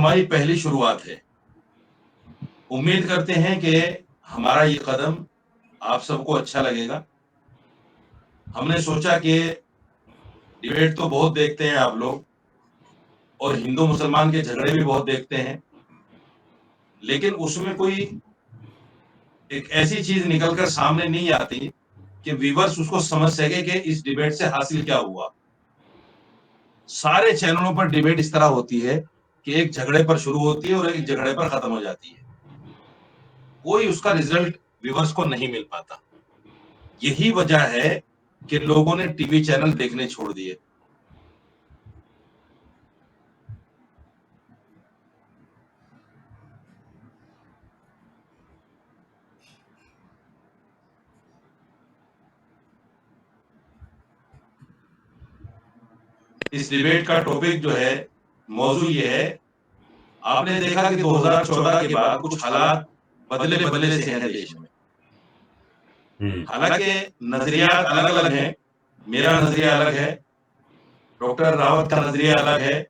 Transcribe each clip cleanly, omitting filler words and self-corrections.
हमारी पहली शुरुआत है। उम्मीद करते हैं कि हमारा ये कदम आप सबको अच्छा लगेगा। हमने सोचा कि डिबेट तो बहुत देखते हैं आप लोग और हिंदू मुसलमान के झगड़े भी बहुत देखते हैं, लेकिन उसमें कोई एक ऐसी चीज निकलकर सामने नहीं आती कि व्यूअर्स उसको समझ सके कि इस डिबेट से हासिल क्या हुआ। सारे चैनलों पर डिबेट इस तरह होती है कि एक झगड़े पर शुरू होती है और एक झगड़े पर खत्म हो जाती है। कोई उसका रिजल्ट व्यूअर्स को नहीं मिल पाता। यही वजह है कि लोगों ने टीवी चैनल देखने छोड़ दिए। इस डिबेट का टॉपिक जो है, मौजू ये है, आपने देखा कि 2014 के बाद कुछ हालात बदले बदले से हैं देश में। हालांकि नजरियात अलग अलग हैं। मेरा नजरिया अलग है, डॉक्टर रावत का नजरिया अलग है,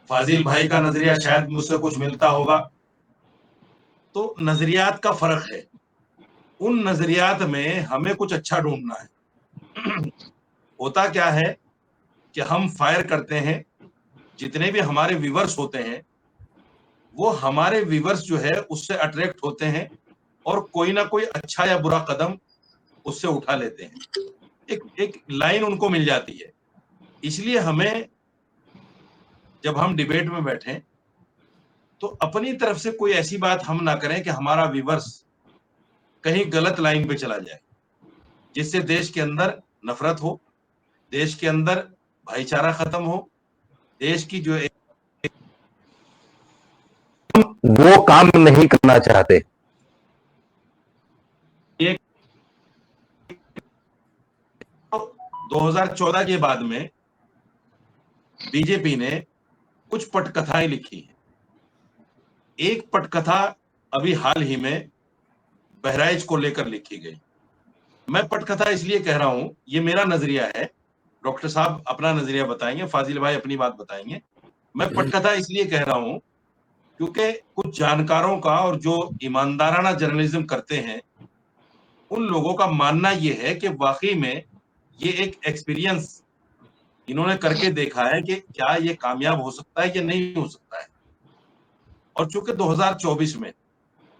फाजिल भाई का नजरिया शायद मुझसे कुछ मिलता होगा। तो नजरियात का फर्क है। उन नजरियात में हमें कुछ अच्छा ढूंढना है। होता क्या है कि हम फायर करते हैं, जितने भी हमारे व्यूवर्स होते हैं वो हमारे व्यूवर्स जो है उससे अट्रैक्ट होते हैं और कोई ना कोई अच्छा या बुरा कदम उससे उठा लेते हैं। एक एक लाइन उनको मिल जाती है। इसलिए हमें, जब हम डिबेट में बैठे, तो अपनी तरफ से कोई ऐसी बात हम ना करें कि हमारा व्यूवर्स कहीं गलत लाइन पे चला जाए, जिससे देश के अंदर नफरत हो, देश के अंदर भाईचारा खत्म हो, देश की जो वो काम नहीं करना चाहते। एक 2014 के बाद में बीजेपी ने कुछ पटकथाएं लिखी हैं। एक पटकथा अभी हाल ही में बहराइच को लेकर लिखी गई। मैं पटकथा इसलिए कह रहा हूं, ये मेरा नजरिया है, डॉक्टर साहब अपना नजरिया बताएंगे, फाजिल भाई अपनी बात बताएंगे। मैं पटकथा इसलिए कह रहा हूं क्योंकि कुछ जानकारों का और जो ईमानदाराना जर्नलिज्म करते हैं उन लोगों का मानना यह है कि वाकई में ये एक एक्सपीरियंस इन्होंने करके देखा है कि क्या ये कामयाब हो सकता है या नहीं हो सकता है। और चूंकि 2024 में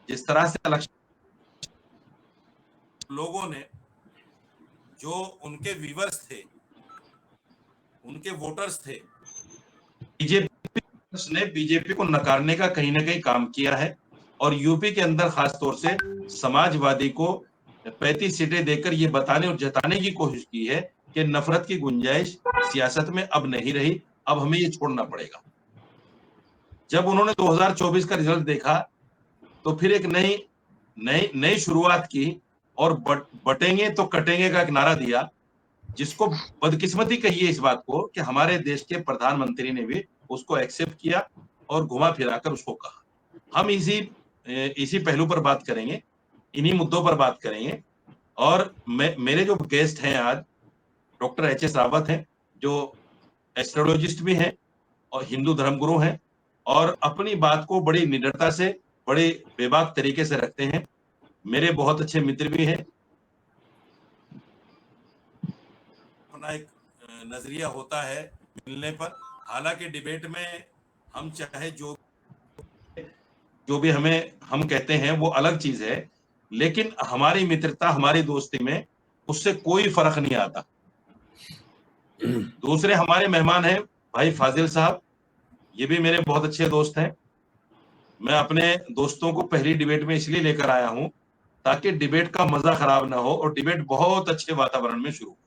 जिस तरह से इलेक्शन, लोगों ने, जो उनके व्यूवर्स थे, उनके वोटर्स थे, बीजेपी ने बीजेपी को नकारने का कहीं ना कहीं काम किया है और यूपी के अंदर खासतौर से समाजवादी को 35 सीटें देकर ये बताने और जताने की कोशिश की है कि नफरत की गुंजाइश सियासत में अब नहीं रही, अब हमें ये छोड़ना पड़ेगा। जब उन्होंने 2024 का रिजल्ट देखा तो फिर एक नई नई नई शुरुआत की और बटेंगे तो कटेंगे का एक नारा दिया, जिसको बदकिस्मती कहिए इस बात को कि हमारे देश के प्रधानमंत्री ने भी उसको एक्सेप्ट किया और घुमा फिराकर उसको कहा। हम इसी पहलू पर बात करेंगे, इन्हीं मुद्दों पर बात करेंगे। और मेरे जो गेस्ट हैं आज, डॉक्टर एच.एस. रावत हैं, जो एस्ट्रोलॉजिस्ट भी हैं और हिंदू धर्मगुरु हैं और अपनी बात को बड़ी निडरता से, बड़े बेबाक तरीके से रखते हैं। मेरे बहुत अच्छे मित्र भी हैं। अपना एक नजरिया होता है मिलने पर। हालांकि डिबेट में हम चाहे जो भी हम कहते हैं वो अलग चीज है, लेकिन हमारी मित्रता, हमारी दोस्ती में उससे कोई फर्क नहीं आता। दूसरे हमारे मेहमान हैं भाई फाजिल साहब, ये भी मेरे बहुत अच्छे दोस्त हैं। मैं अपने दोस्तों को पहली डिबेट में इसलिए लेकर आया हूं ताकि डिबेट का मजा खराब ना हो और डिबेट बहुत अच्छे वातावरण में शुरू हो।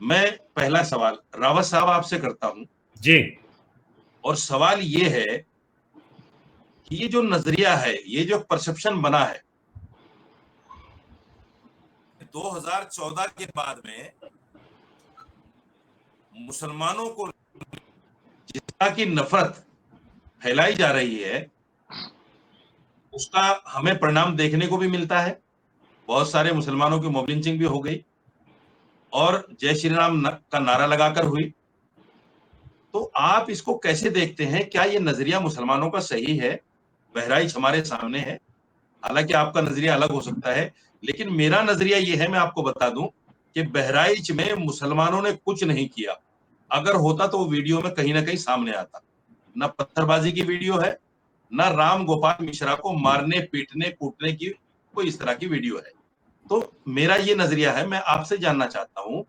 मैं पहला सवाल रावत साहब आपसे करता हूं जी। और सवाल ये है कि ये जो नजरिया है, ये जो परसेप्शन बना है 2014 के बाद में मुसलमानों को जिस तरह की नफरत फैलाई जा रही है, उसका हमें परिणाम देखने को भी मिलता है। बहुत सारे मुसलमानों की मॉब लिंचिंग भी हो गई और जय श्री राम का नारा लगाकर हुई। तो आप इसको कैसे देखते हैं? क्या ये नजरिया मुसलमानों का सही है? बहराइच हमारे सामने है, हालांकि आपका नजरिया अलग हो सकता है, लेकिन मेरा नजरिया ये है, मैं आपको बता दूं कि बहराइच में मुसलमानों ने कुछ नहीं किया। अगर होता तो वो वीडियो में कहीं ना कहीं सामने आता। ना पत्थरबाजी की वीडियो है, ना राम गोपाल मिश्रा को मारने पीटने कूटने की कोई इस तरह की वीडियो है। तो मेरा ये नजरिया है, मैं आपसे जानना चाहता हूं,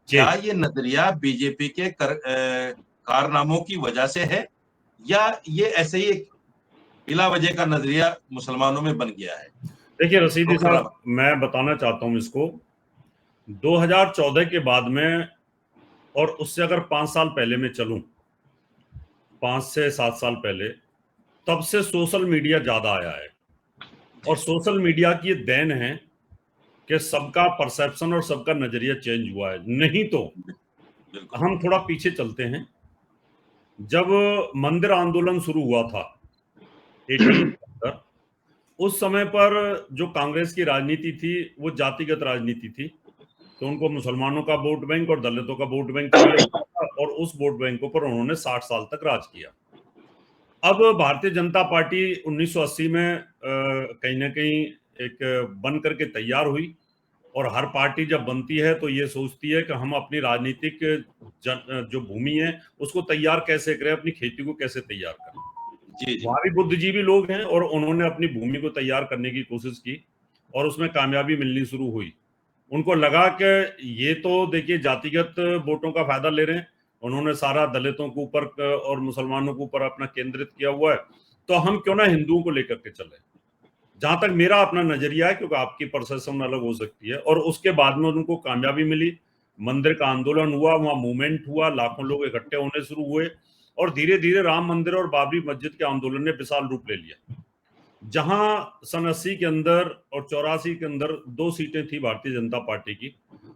जी क्या ये नजरिया बीजेपी के कारनामों की वजह से है, या ये ऐसे ही एक बिला वजह का नजरिया मुसलमानों में बन गया है? देखिए रशीदी प्रोफेसर साहब, मैं बताना चाहता हूं इसको, 2014 के बाद में और उससे अगर 5 साल पहले मैं चलूं, 5 से 7 साल पहले, तब से सोशल मीडिया ज्यादा आया है। और सोशल मीडिया की ये देन है कि सबका परसेप्शन और सबका नजरिया चेंज हुआ है। नहीं तो बिल्कुल हम थोड़ा पीछे चलते हैं। जब मंदिर आंदोलन शुरू हुआ था 18 के अंदर, उस समय पर जो कांग्रेस की राजनीति थी वो जातिगत राजनीति थी। तो उनको मुसलमानों का वोट बैंक और दलितों का वोट बैंक चाहिए था, और उस वोट बैंकों पर उन्होंने 60 साल तक राज किया। अब भारतीय जनता पार्टी 1980 में कहीं ना कहीं एक बन करके तैयार हुई, और हर पार्टी जब बनती है तो ये सोचती है कि हम अपनी राजनीतिक जो भूमि है उसको तैयार कैसे करें, अपनी खेती को कैसे तैयार करें। जी जी। वहां भी बुद्धिजीवी लोग हैं और उन्होंने अपनी भूमि को तैयार करने की कोशिश की और उसमें कामयाबी मिलनी शुरू हुई। उनको लगा कि ये तो देखिए जातिगत वोटों का फायदा ले रहे हैं, उन्होंने सारा दलितों के ऊपर और मुसलमानों के ऊपर अपना केंद्रित किया हुआ है, तो हम क्यों ना हिंदुओं को लेकर के चले। जहां तक मेरा अपना नजरिया है, क्योंकि आपकी परसेप्शन अलग हो सकती है, और उसके बाद में उनको कामयाबी मिली, मंदिर का आंदोलन हुआ, वहां मूवमेंट हुआ, लाखों लोग इकट्ठे होने शुरू हुए, और धीरे धीरे राम मंदिर और बाबरी मस्जिद के आंदोलन ने विशाल रूप ले लिया। जहां सन 80 के अंदर और 84 के अंदर 2 सीटें थी भारतीय जनता पार्टी की,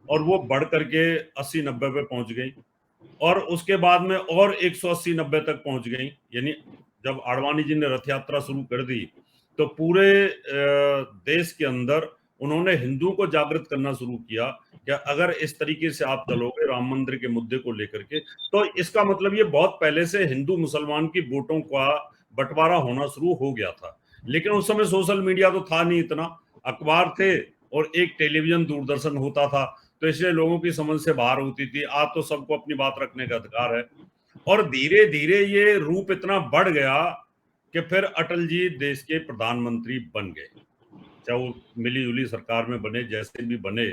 और वो बढ़ करके 80-90 पे पहुंच गई, और उसके बाद में और 180-90 तक पहुंच गई। यानी जब आडवाणी जी ने रथ यात्रा शुरू कर दी तो पूरे देश के अंदर उन्होंने हिंदुओं को जागृत करना शुरू किया कि अगर इस तरीके से आप चलोगे राम मंदिर के मुद्दे को लेकर के, तो इसका मतलब ये बहुत पहले से हिंदू मुसलमान की वोटों का बंटवारा होना शुरू हो गया था। लेकिन उस समय सोशल मीडिया तो था नहीं इतना, अखबार थे और एक टेलीविजन दूरदर्शन होता था, तो इसलिए लोगों की समझ से बाहर होती थी। आज तो सबको अपनी बात रखने का अधिकार है, और धीरे धीरे ये रूप इतना बढ़ गया कि फिर अटल जी देश के प्रधानमंत्री बन गए, चाहे वो मिली जुली सरकार में बने, जैसे भी बने।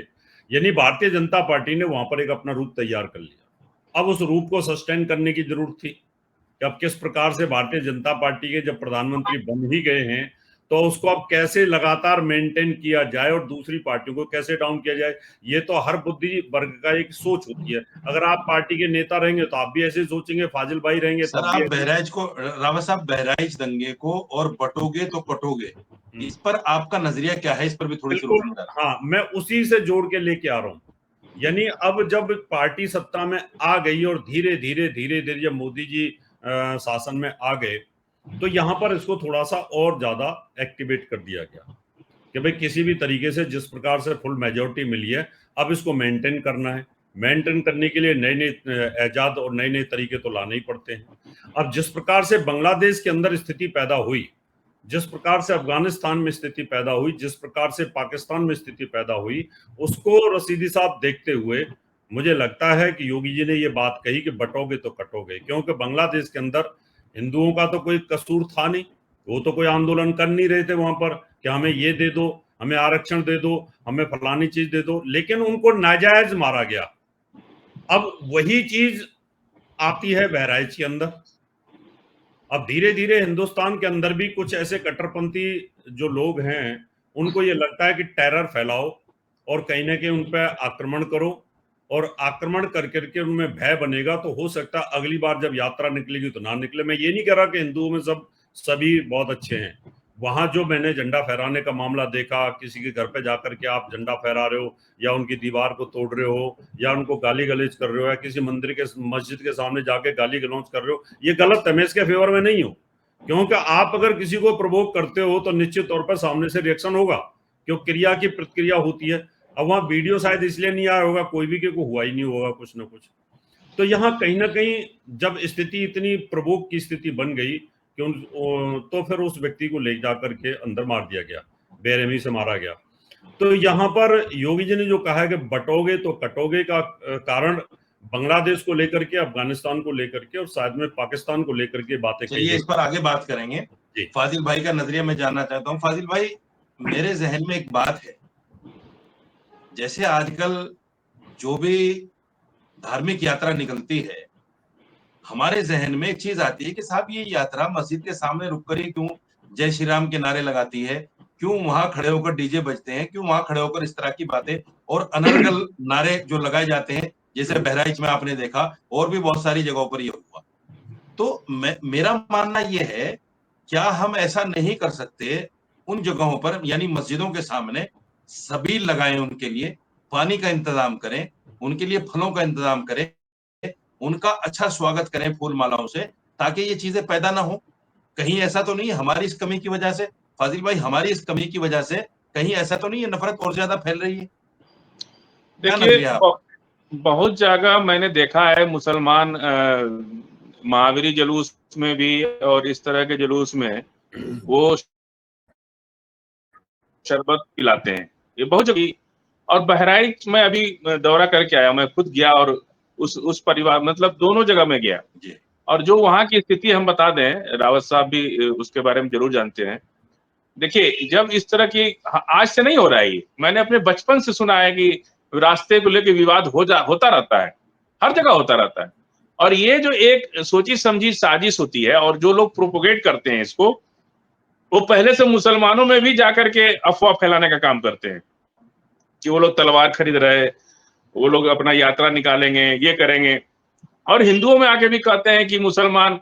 यानी भारतीय जनता पार्टी ने वहां पर एक अपना रूप तैयार कर लिया। अब उस रूप को सस्टेन करने की जरूरत थी कि अब किस प्रकार से भारतीय जनता पार्टी के जब प्रधानमंत्री बन ही गए हैं तो उसको अब कैसे लगातार मेंटेन किया जाए और दूसरी पार्टियों को कैसे डाउन किया जाए। ये तो हर बुद्धि वर्ग का एक सोच होती है। अगर आप पार्टी के नेता रहेंगे तो आप भी ऐसे सोचेंगे, फाजिल भाई रहेंगे सर, तब भी आप ऐसे। बहराइच को, रावत साहब, बहराइच दंगे को और बटोगे तो कटोगे, इस पर आपका नजरिया क्या है? इस पर भी थोड़ी सी बिल्कुल, रोशनी डालें। हाँ, मैं उसी से जोड़ के लेके आ रहा हूँ। यानी अब जब पार्टी सत्ता में आ गई और धीरे धीरे धीरे धीरे जब मोदी जी शासन में आ गए, तो यहाँ पर इसको थोड़ा सा और ज्यादा एक्टिवेट कर दिया गया कि भाई किसी भी तरीके से जिस प्रकार से फुल मेजोरिटी मिली है, अब इसको मेंटेन करना है। मेंटेन करने के लिए नए नए ऐजाद और नए नए तरीके तो लाने ही पड़ते हैं। अब जिस प्रकार से बांग्लादेश के अंदर स्थिति पैदा हुई, जिस प्रकार से अफगानिस्तान में स्थिति पैदा हुई, जिस प्रकार से पाकिस्तान में स्थिति पैदा हुई, उसको रशीदी साहब देखते हुए मुझे लगता है कि योगी जी ने ये बात कही कि बटोगे तो कटोगे, क्योंकि बांग्लादेश के अंदर हिंदुओं का तो कोई कसूर था नहीं। वो तो कोई आंदोलन कर नहीं रहे थे वहां पर कि हमें ये दे दो, हमें आरक्षण दे दो, हमें फलानी चीज दे दो, लेकिन उनको नाजायज मारा गया। अब वही चीज आती है बहराइच के अंदर। अब धीरे धीरे हिंदुस्तान के अंदर भी कुछ ऐसे कट्टरपंथी जो लोग हैं, उनको ये लगता है कि टेरर फैलाओ और कहीं ना कहीं उन पर आक्रमण करो, और आक्रमण कर करके उनमें भय बनेगा तो हो सकता है अगली बार जब यात्रा निकलेगी तो ना निकले। मैं ये नहीं कह रहा कि हिंदुओं में सभी बहुत अच्छे हैं। वहां जो मैंने झंडा फहराने का मामला देखा, किसी के घर पे जाकर के आप झंडा फहरा रहे हो या उनकी दीवार को तोड़ रहे हो या उनको गाली गलौज कर रहे हो या किसी मंदिर के मस्जिद के सामने जाके गाली गलौज कर रहे हो, ये गलत है। मैं इसके फेवर में नहीं हूँ, क्योंकि आप अगर किसी को प्रवोक करते हो तो निश्चित तौर पर सामने से रिएक्शन होगा, क्योंकि क्रिया की प्रतिक्रिया होती है। अब वहां वीडियो शायद इसलिए नहीं आया होगा, कोई भी के को हुआ ही नहीं होगा कुछ ना कुछ। तो यहाँ कहीं ना कहीं जब स्थिति इतनी प्रकोप की स्थिति बन गई कि तो फिर उस व्यक्ति को ले जाकर के अंदर मार दिया गया, बेरहमी से मारा गया। तो यहाँ पर योगी जी ने जो कहा है कि बटोगे तो कटोगे का कारण बांग्लादेश को लेकर के, अफगानिस्तान को लेकर के और शायद में पाकिस्तान को लेकर के बातें कही। चलिए इस पर आगे बात करेंगे। फाजिल भाई का नजरिया मैं जानना चाहता हूँ। फाजिल भाई, मेरे जहन में एक बात है, जैसे आजकल जो भी धार्मिक यात्रा निकलती है, हमारे जहन में एक चीज आती है कि साहब ये यात्रा मस्जिद के सामने रुककर ही क्यों जय श्री राम के नारे लगाती है, क्यों वहां खड़े होकर डीजे बजते हैं, क्यों वहां खड़े होकर इस तरह की बातें और अनर्गल नारे जो लगाए जाते हैं, जैसे बहराइच में आपने देखा और भी बहुत सारी जगहों पर ये हुआ। तो मेरा मानना ये है, क्या हम ऐसा नहीं कर सकते उन जगहों पर, यानी मस्जिदों के सामने सबील लगाएं, उनके लिए पानी का इंतजाम करें, उनके लिए फलों का इंतजाम करें, उनका अच्छा स्वागत करें फूल मालाओं से, ताकि ये चीजें पैदा ना हो। कहीं ऐसा तो नहीं हमारी इस कमी की वजह से, फाजिल भाई, हमारी इस कमी की वजह से कहीं ऐसा तो नहीं है नफरत और ज्यादा फैल रही है? देखिए, बहुत जगह मैंने देखा है मुसलमान महावीरी जुलूस में भी और इस तरह के जुलूस में वो शरबत पिलाते हैं, ये बहुत जगह। और बहराइच में अभी दौरा करके आया, मैं खुद गया और उस परिवार, मतलब दोनों जगह में गया। और जो वहां की स्थिति हम बता दें, रावत साहब भी उसके बारे में जरूर जानते हैं। देखिए, जब इस तरह की, आज से नहीं हो रहा है, मैंने अपने बचपन से सुना है कि रास्ते को लेकर विवाद होता रहता है, हर जगह होता रहता है। और ये जो एक सोची समझी साजिश होती है और जो लोग प्रोपोगेट करते हैं इसको, वो पहले से मुसलमानों में भी जाकर के अफवाह फैलाने का काम करते हैं कि वो लोग तलवार खरीद रहे, वो लोग अपना यात्रा निकालेंगे, ये करेंगे। और हिंदुओं में आके भी कहते हैं कि मुसलमान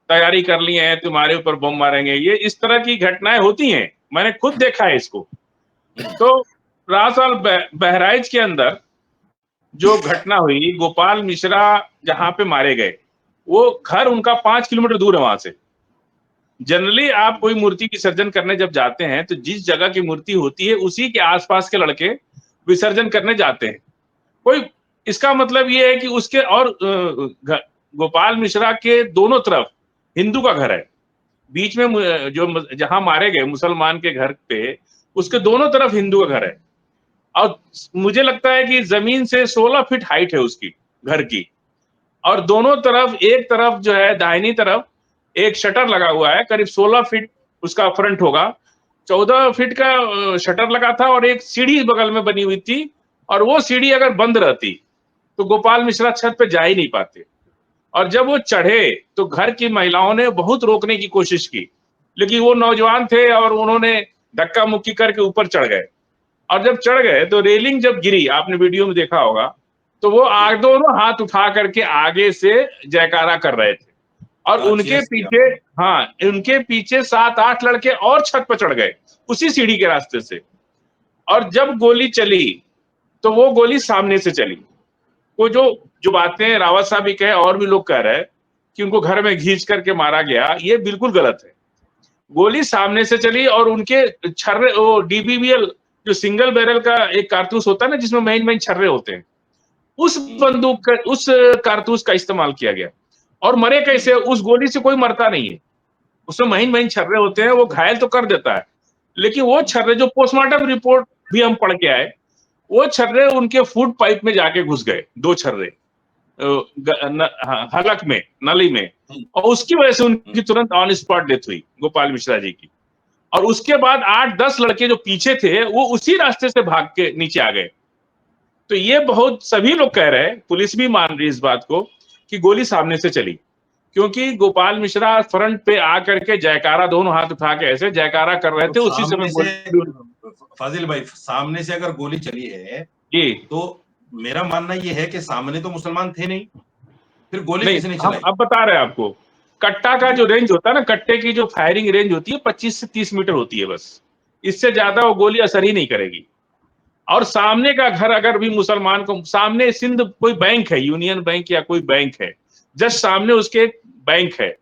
तैयारी कर लिए हैं, तुम्हारे ऊपर बम मारेंगे। ये इस तरह की घटनाएं होती हैं, मैंने खुद देखा है इसको। तो रासाल बहराइच के अंदर जो घटना हुई, गोपाल मिश्रा जहां पे मारे गए, वो घर उनका 5 किलोमीटर दूर है वहां से। जनरली आप कोई मूर्ति विसर्जन करने जब जाते हैं तो जिस जगह की मूर्ति होती है उसी के आसपास के लड़के विसर्जन करने जाते हैं। कोई, इसका मतलब ये है कि उसके, और गोपाल मिश्रा के दोनों तरफ हिंदू का घर है, बीच में जो जहां मारे गए मुसलमान के घर पे, उसके दोनों तरफ हिंदू का घर है। और मुझे लगता है कि जमीन से 16 फीट हाइट है उसकी घर की। और दोनों तरफ, एक तरफ जो है दाहिनी तरफ एक शटर लगा हुआ है, करीब 16 फीट उसका फ्रंट होगा, 14 फीट का शटर लगा था और एक सीढ़ी बगल में बनी हुई थी। और वो सीढ़ी अगर बंद रहती तो गोपाल मिश्रा छत पे जा ही नहीं पाते। और जब वो चढ़े तो घर की महिलाओं ने बहुत रोकने की कोशिश की, लेकिन वो नौजवान थे और उन्होंने धक्का मुक्की करके ऊपर चढ़ गए। और जब चढ़ गए तो रेलिंग जब गिरी, आपने वीडियो में देखा होगा, तो वो दोनों हाथ उठा करके आगे से जयकारा कर रहे थे। और उनके पीछे, हाँ, उनके पीछे 7-8 लड़के और छत पर चढ़ गए उसी सीढ़ी के रास्ते से। और जब गोली चली तो वो गोली सामने से चली। वो जो बातें रावत साहब भी कहे और भी लोग कह रहे हैं कि उनको घर में घींच करके मारा गया, ये बिल्कुल गलत है। गोली सामने से चली और उनके छर्रे, वो DBBL जो सिंगल बैरल का एक कारतूस होता है ना, जिसमें महीन छर्रे होते हैं, उस बंदूक का, उस कारतूस का इस्तेमाल किया गया। और मरे कैसे? उस गोली से कोई मरता नहीं है, उसमें महीन छर्रे होते हैं, वो घायल तो कर देता है, लेकिन वो छर्रे, जो पोस्टमार्टम रिपोर्ट भी हम पढ़ के आए, वो छर्रे उनके फूड पाइप में जाके घुस गए, 2 छर्रे हलक में, नली में, और उसकी वजह से उनकी तुरंत ऑन स्पॉट डेथ हुई गोपाल मिश्रा जी की। और उसके बाद 8-10 लड़के जो पीछे थे वो उसी रास्ते से भाग के नीचे आ गए। तो ये बहुत, सभी लोग कह रहे हैं, पुलिस भी मान रही इस बात को कि गोली सामने से चली, क्योंकि गोपाल मिश्रा फ्रंट पे आकर के जयकारा, दोनों हाथ उठा के ऐसे जयकारा कर रहे थे, उसी समय। फाजिल भाई, सामने से अगर गोली चली है जी, तो मेरा मानना यह है कि सामने तो मुसलमान थे नहीं, फिर गोली किसने चलाई? अब बता रहे हैं आपको, कट्टा का जो रेंज होता है ना, कट्टे की जो फायरिंग रेंज होती है 25 से 30 मीटर होती है बस, इससे ज्यादा वो गोली असर ही नहीं करेगी। और सामने का घर अगर भी मुसलमान को, सामने सिंध कोई बैंक है, यूनियन बैंक या कोई बैंक है, जस्ट सामने उसके बैंक है,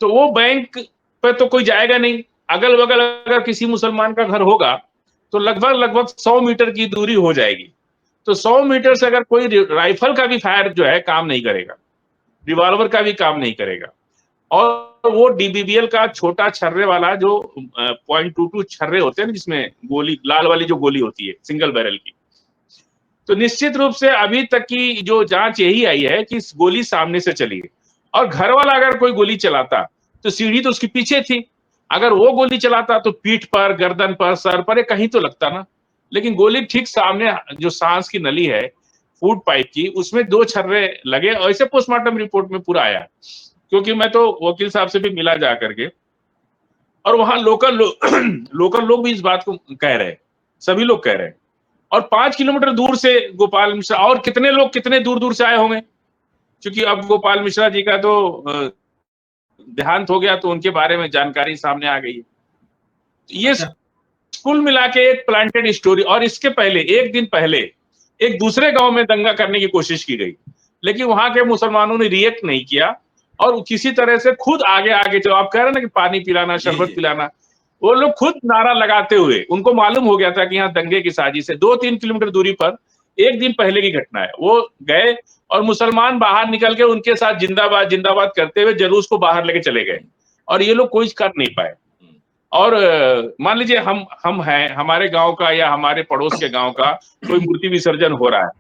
तो वो बैंक पे तो कोई जाएगा नहीं। अगल बगल अगर किसी मुसलमान का घर होगा तो लगभग 100 मीटर की दूरी हो जाएगी। तो तो 100 मीटर से अगर कोई राइफल का भी फायर जो है काम नहीं करेगा, रिवॉल्वर का भी काम नहीं करेगा। और वो डीबीबीएल का छोटा छर्रे वाला जो .22 छर्रे होते हैं ना, जिसमें गोली लाल वाली जो गोली होती है सिंगल बैरल की, तो निश्चित रूप से अभी तक की जो जांच यही आई है कि गोली सामने से चली है, और घर वाला अगर कोई गोली चलाता तो सीढ़ी तो उसके पीछे थी, अगर वो गोली चलाता तो पीठ पर, गर्दन पर, सर पर, कहीं तो लगता ना, लेकिन गोली ठीक सामने जो सांस की नली है फूड पाइप की, उसमें 2 छर्रे लगे। और ऐसे पोस्टमार्टम रिपोर्ट में पूरा आया, क्योंकि मैं तो वकील साहब से भी मिला जा करके, और वहां लोकल लोग भी इस बात को कह रहे हैं, सभी लोग कह रहे हैं। और 5 किलोमीटर दूर से गोपाल मिश्रा, और कितने लोग कितने दूर दूर से आए होंगे, क्योंकि अब गोपाल मिश्रा जी का तो देहांत हो गया, तो उनके बारे में जानकारी सामने आ गई है। ये कुल मिला के एक प्लांटेड स्टोरी। और इसके पहले, एक दिन पहले, एक दूसरे गांव में दंगा करने की कोशिश की गई, लेकिन वहां के मुसलमानों ने रिएक्ट नहीं किया, और किसी तरह से खुद आगे चलो। आप कह रहे हैं ना कि पानी पिलाना, शरबत पिलाना, वो लोग खुद नारा लगाते हुए, उनको मालूम हो गया था कि यहाँ दंगे की साजिश है। 2-3 किलोमीटर दूरी पर एक दिन पहले की घटना है, वो गए और मुसलमान बाहर निकल के उनके साथ जिंदाबाद जिंदाबाद करते हुए जुलूस को बाहर लेके चले गए, और ये लोग कुछ कर नहीं पाए। और मान लीजिए हम हैं, हमारे गांव का या हमारे पड़ोस के गांव का कोई मूर्ति विसर्जन हो रहा है,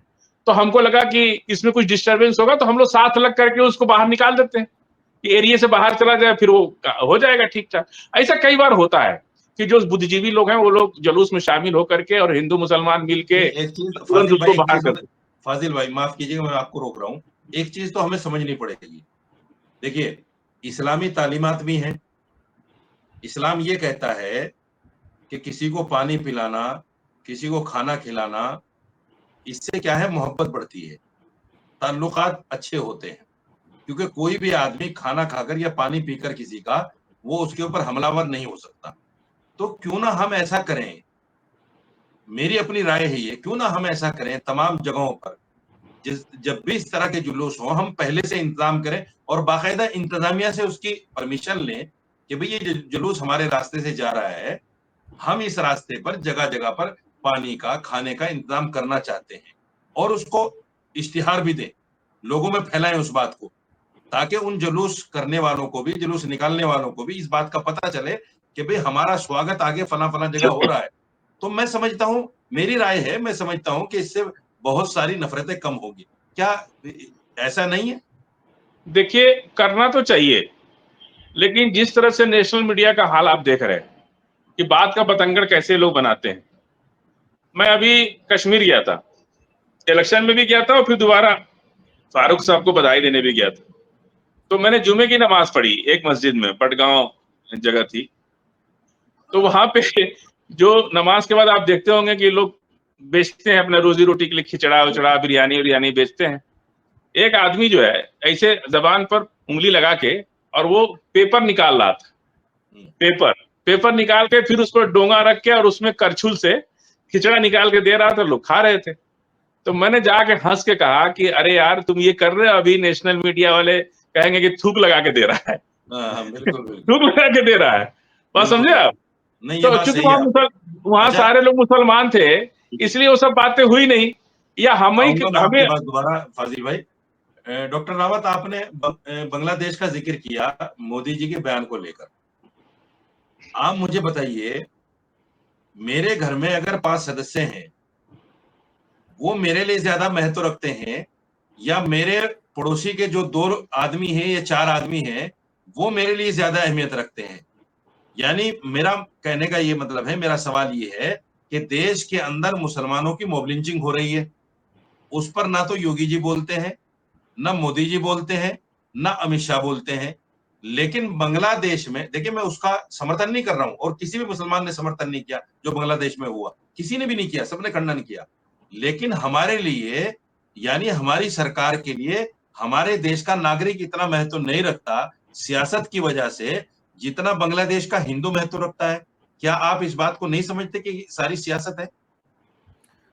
तो हमको लगा कि इसमें कुछ डिस्टरबेंस होगा, तो हम लोग साथ लग करके उसको बाहर निकाल देते हैं कि एरिया से बाहर चला जाए, फिर वो हो जाएगा ठीक ठाक। ऐसा कई बार होता है कि जो बुद्धिजीवी लोग हैं वो लोग जुलूस में शामिल होकर के और हिंदू मुसलमान मिलके तुरंत उसको बाहर कर। फाजिल भाई माफ कीजिएगा, मैं आपको रोक रहा हूँ। एक चीज तो हमें समझनी पड़ेगी। देखिए, इस्लामी तालीमात भी हैं। इस्लाम ये कहता है कि किसी को पानी पिलाना, किसी को खाना खिलाना, इससे क्या है, मोहब्बत बढ़ती है, ताल्लुकात अच्छे होते हैं। क्योंकि कोई भी आदमी खाना खाकर या पानी पीकर किसी का, वो उसके ऊपर हमलावर नहीं हो सकता। तो क्यों ना हम ऐसा करें, मेरी अपनी राय है ये, क्यों ना हम ऐसा करें तमाम जगहों पर, जब भी इस तरह के जुलूस हो, हम पहले से इंतजाम करें और बाकायदा इंतजामिया से उसकी परमिशन लें कि भाई ये जुलूस हमारे रास्ते से जा रहा है, हम इस रास्ते पर जगह जगह पर पानी का, खाने का इंतजाम करना चाहते हैं, और उसको इश्तिहार भी दें, लोगों में फैलाएं उस बात को, ताकि उन जुलूस करने वालों को भी, जुलूस निकालने वालों को भी इस बात का पता चले कि भाई हमारा स्वागत आगे फला फला जगह हो रहा है। तो मैं समझता हूं, मेरी राय है, मैं समझता हूं कि इससे बहुत सारी नफरतें कम होगी। क्या ऐसा नहीं है? देखिए, करना तो चाहिए, लेकिन जिस तरह से नेशनल मीडिया का हाल आप देख रहे हैं कि बात का बतंगड़ कैसे लोग बनाते हैं। मैं अभी कश्मीर गया था, इलेक्शन में भी गया था, और फिर दोबारा फारूक साहब को बधाई देने भी गया था। तो मैंने जुमे की नमाज पढ़ी एक मस्जिद में, पटगांव जगह थी। तो वहां पे जो नमाज के बाद आप देखते होंगे कि लोग बेचते हैं अपना रोजी रोटी के लिए, खिचड़ा उचड़ा, बिरयानी बेचते हैं। एक आदमी जो है ऐसे जबान पर उंगली लगा के, और वो पेपर निकाल रहा था, पेपर निकाल के फिर उस पर डोंगा रख के और उसमें करछुल से खिचड़ा निकाल के दे रहा था, लोग खा रहे थे। तो मैंने जाके हंस के कहा कि अरे यार, तुम ये कर रहे हो, अभी नेशनल मीडिया वाले कहेंगे कि थूक लगा के दे रहा है। थूक लगा के दे रहा है, बात समझे आप? तो चूंकि वहां सारे लोग मुसलमान थे, इसलिए वो सब बातें हुई नहीं, या हमें दोबारा फाजिल भाई, डॉक्टर रावत, आपने बांग्लादेश का जिक्र किया मोदी जी के बयान को लेकर। आप मुझे बताइए, मेरे घर में अगर 5 सदस्य हैं, वो मेरे लिए ज्यादा महत्व रखते हैं, या मेरे पड़ोसी के जो 2 आदमी हैं या 4 आदमी हैं, वो मेरे लिए ज्यादा अहमियत रखते हैं? यानी मेरा कहने का ये मतलब है, मेरा सवाल ये है कि देश के अंदर मुसलमानों की मॉब लिंचिंग हो रही है, उस पर ना तो योगी जी बोलते हैं, ना मोदी जी बोलते हैं, ना अमित शाह बोलते हैं। लेकिन बांग्लादेश में, देखिए, मैं उसका समर्थन नहीं कर रहा हूं, और किसी भी मुसलमान ने समर्थन नहीं किया जो बांग्लादेश में हुआ, किसी ने भी नहीं किया, सबने खंडन किया। लेकिन हमारे लिए, यानी हमारी सरकार के लिए, हमारे देश का नागरिक इतना महत्व नहीं रखता सियासत की वजह से, जितना बांग्लादेश का हिंदू महत्व रखता है। क्या आप इस बात को नहीं समझते कि सारी सियासत है?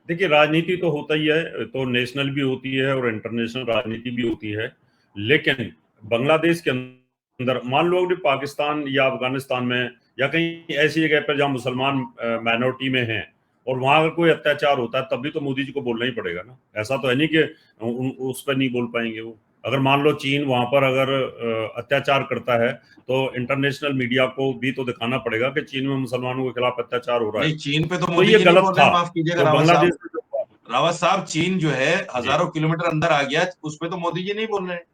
देखिए, राजनीति तो होता ही है, तो नेशनल भी होती है और इंटरनेशनल राजनीति भी होती है। लेकिन बांग्लादेश के अंदर, मान लो पाकिस्तान या अफगानिस्तान में या कहीं ऐसी जगह पर जहां मुसलमान माइनॉरिटी में हैं, और वहां अगर कोई अत्याचार होता है तब भी तो मोदी जी को बोलना ही पड़ेगा ना। ऐसा तो है नहीं कि उस पर नहीं बोल पाएंगे वो। अगर मान लो चीन वहां पर अगर अत्याचार करता है तो इंटरनेशनल मीडिया को भी तो दिखाना पड़ेगा कि चीन में मुसलमानों के खिलाफ अत्याचार हो रहा है। नहीं, चीन पे तो तो मोदी ये जी नहीं गलत बोल रहे था। हैं, माफ कीजिएगा जो बांग्लादेश में जो रावत साहब, चीन जो है जी हजारों किलोमीटर अंदर आ गया, उस पे तो मोदी जी नहीं बोल रहे हैं।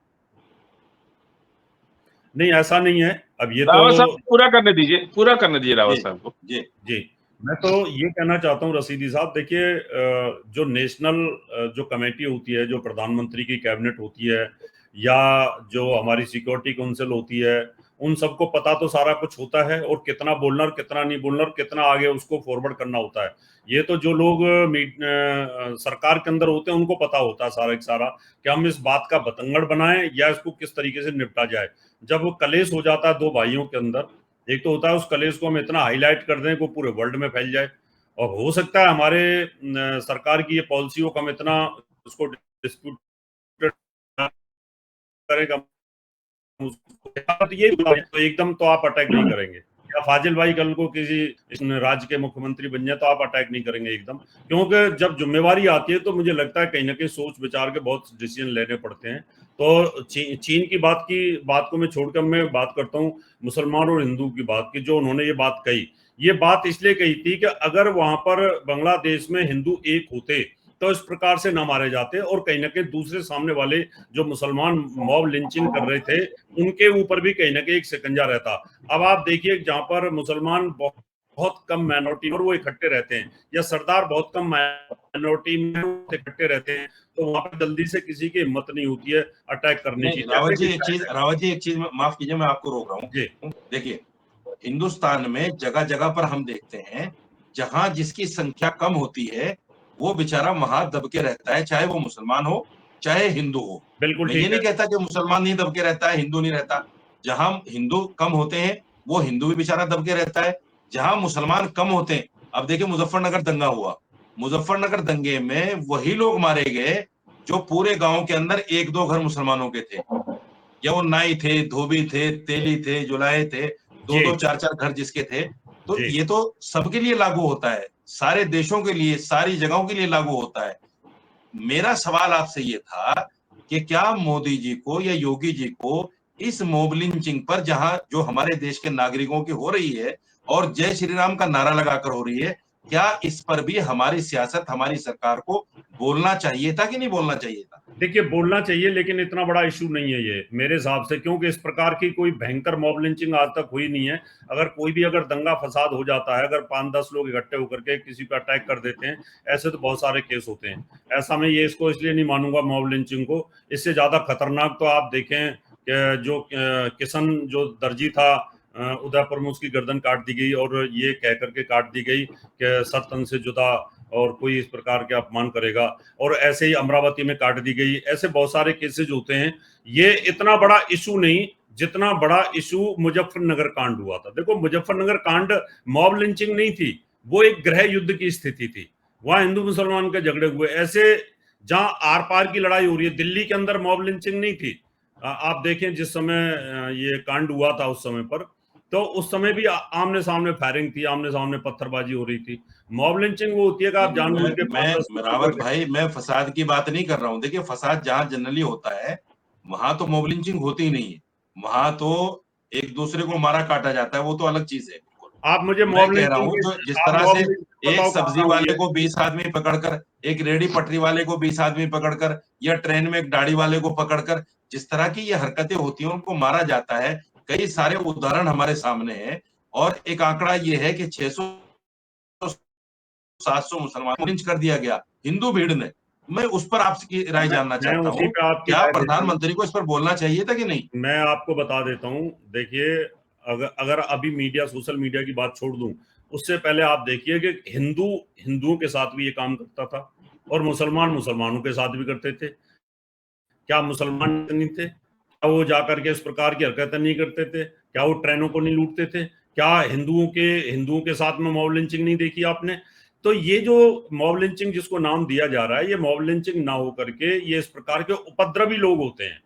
नहीं, ऐसा नहीं है। अब ये तो रावत साहब पूरा करने दीजिए, पूरा करने दीजिए रावत जी साहब को। जी जी, मैं तो ये कहना चाहता हूँ रशीदी साहब, देखिए जो नेशनल जो कमेटी होती है, जो प्रधानमंत्री की कैबिनेट होती है, या जो हमारी सिक्योरिटी काउंसिल होती है, उन सबको पता तो सारा कुछ होता है, और कितना बोलना और कितना नहीं बोलना और कितना आगे उसको फॉरवर्ड करना होता है। ये तो जो लोग सरकार के अंदर होते हैं उनको पता होता है सारा एक सारा कि हम इस बात का बतंगड़ बनाएं या इसको किस तरीके से निपटा जाए। जब वो कलेश हो जाता है दो भाइयों के अंदर, एक तो होता है उस कलेश को हम इतना हाईलाइट कर दें कि वो पूरे वर्ल्ड में फैल जाए, और हो सकता है हमारे सरकार की ये पॉलिसियों को हम इतना उसको डिस्प्यूट करेगा, तो ये तो एकदम तो आप अटैक नहीं करेंगे, या फाजिल भाई कल को किसी राज्य के मुख्यमंत्री बन जाए तो आप अटैक नहीं करेंगे एकदम, क्योंकि जब जिम्मेवारी आती है तो मुझे लगता है कहीं ना कहीं सोच विचार के बहुत डिसीजन लेने पड़ते हैं। तो चीन की बात को मैं छोड़कर मैं बात करता हूँ मुसलमान और हिंदू की बात की। जो उन्होंने ये बात कही, ये बात इसलिए कही थी कि अगर वहां पर बांग्लादेश में हिंदू एक होते तो इस प्रकार से ना मारे जाते, और कहीं ना कहीं दूसरे सामने वाले जो मुसलमान मॉब लिंचिंग कर रहे थे उनके ऊपर भी कहीं ना कहीं एक शिकंजा रहता। अब आप देखिए जहां पर मुसलमान बहुत कम माइनॉरिटी और वो इकट्ठे रहते हैं, या सरदार बहुत कम माइनॉरिटी में इकट्ठे रहते हैं, तो वहां पर जल्दी से किसी की हिम्मत नहीं होती है अटैक करने नहीं, की। रावत जी एक चीज माफ कीजिए, मैं आपको रोक रहा हूँ। देखिए, हिंदुस्तान में जगह जगह पर हम देखते हैं जहां जिसकी संख्या कम होती है वो बेचारा वहां दबके रहता है, चाहे वो मुसलमान हो चाहे हिंदू हो। बिल्कुल मैं ये ठीक नहीं है। कहता कि मुसलमान नहीं दबके रहता है, हिंदू नहीं रहता। जहां हिंदू कम होते हैं वो हिंदू भी बेचारा दबके रहता है, जहां मुसलमान कम होते हैं। अब देखिए, मुजफ्फरनगर दंगा हुआ, मुजफ्फरनगर दंगे में वही लोग मारे गए जो पूरे गांव के अंदर एक दो घर मुसलमानों के थे, या वो नाई थे, धोबी थे, तेली थे, जुलाहे थे, दो जी दो चार चार घर जिसके थे। तो जी ये तो सबके लिए लागू होता है, सारे देशों के लिए, सारी जगहों के लिए लागू होता है। मेरा सवाल आपसे ये था कि क्या मोदी जी को या योगी जी को इस मॉब लिंचिंग पर, जहां जो हमारे देश के नागरिकों की हो रही है और जय श्री राम का नारा लगाकर हो रही है, क्या इस पर भी हमारी सियासत, हमारी सरकार को बोलना चाहिए था कि नहीं बोलना चाहिए था? देखिए, बोलना चाहिए, लेकिन इतना बड़ा इशू नहीं है ये मेरे हिसाब से, क्योंकि इस प्रकार की कोई भयंकर मॉब लिंचिंग आज तक हुई नहीं है। अगर कोई भी अगर दंगा फसाद हो जाता है, अगर 5-10 लोग इकट्ठे होकर के किसी पे अटैक कर देते हैं, ऐसे तो बहुत सारे केस होते हैं। ऐसा मैं ये इसको इसलिए नहीं मानूंगा मॉब लिंचिंग को। इससे ज्यादा खतरनाक तो आप देखें कि जो किशन जो दर्जी था उदयपुर में, उसकी गर्दन काट दी गई, और ये कह करके काट दी गई कि सर तन से जुदा और कोई इस प्रकार के अपमान करेगा, और ऐसे ही अमरावती में काट दी गई। ऐसे बहुत सारे केसेस होते हैं। ये इतना बड़ा इशू नहीं जितना बड़ा इशू मुजफ्फरनगर कांड हुआ था। देखो, मुजफ्फरनगर कांड मॉब लिंचिंग नहीं थी, वो एक गृह युद्ध की स्थिति थी। वहां हिंदू मुसलमान के झगड़े हुए, ऐसे जहां आर पार की लड़ाई हो रही है। दिल्ली के अंदर मॉब लिंचिंग नहीं थी। आप देखें जिस समय ये कांड हुआ था उस समय पर, तो उस समय भी आमने सामने फायरिंग थी, आमने सामने पत्थरबाजी हो रही थी। मॉब लिंचिंग वो होती है कि आप जानबूझ के 5-10 रावत भाई, मैं फसाद की बात नहीं कर रहा हूं। देखिए, फसाद जहां जनरली होता है वहां तो मॉब लिंचिंग होती ही नहीं है, वहां तो एक दूसरे को मारा काटा जाता है, वो तो अलग चीज है। बिल्कुल, आप मुझे मैं मॉब कह रहा लिंचिंग हूं जो जिस आप तरह मॉब से लिंचिंग एक बताओ सब्जी कहाँ हुई वाले है। को 20 आदमी पकड़कर, एक रेडी पटरी वाले को 20 आदमी पकड़कर, या ट्रेन में एक दाढ़ी वाले को पकड़कर जिस तरह की ये हरकतें होती हैं, उनको मारा जाता है। कई सारे उदाहरण हमारे सामने हैं, और एक आंकड़ा ये है कि 600 700 मुसलमान को लिंच कर दिया गया हिंदू भीड़ ने। मैं उस पर आपकी राय जानना मैं चाहता उसी हूं, पे आपकी क्या राय देता हूँ। प्रधानमंत्री को इस पर बोलना चाहिए था कि नहीं? मैं आपको बता देता हूँ, देखिए, अगर अभी मीडिया, सोशल मीडिया की बात छोड़ दूं, उससे पहले आप देखिए कि हिंदुओं के साथ भी ये काम करता था, और मुसलमान मुसलमानों के साथ भी करते थे। क्या मुसलमान नहीं थे? क्या वो जाकर के इस प्रकार की हरकतें नहीं करते थे? क्या वो ट्रेनों को नहीं लूटते थे? क्या हिंदुओं के साथ में मॉब लिंचिंग नहीं देखी आपने? तो ये जो मॉब लिंचिंग जिसको नाम दिया जा रहा है, ये मॉब लिंचिंग ना हो करके ये इस प्रकार के उपद्रवी लोग होते हैं।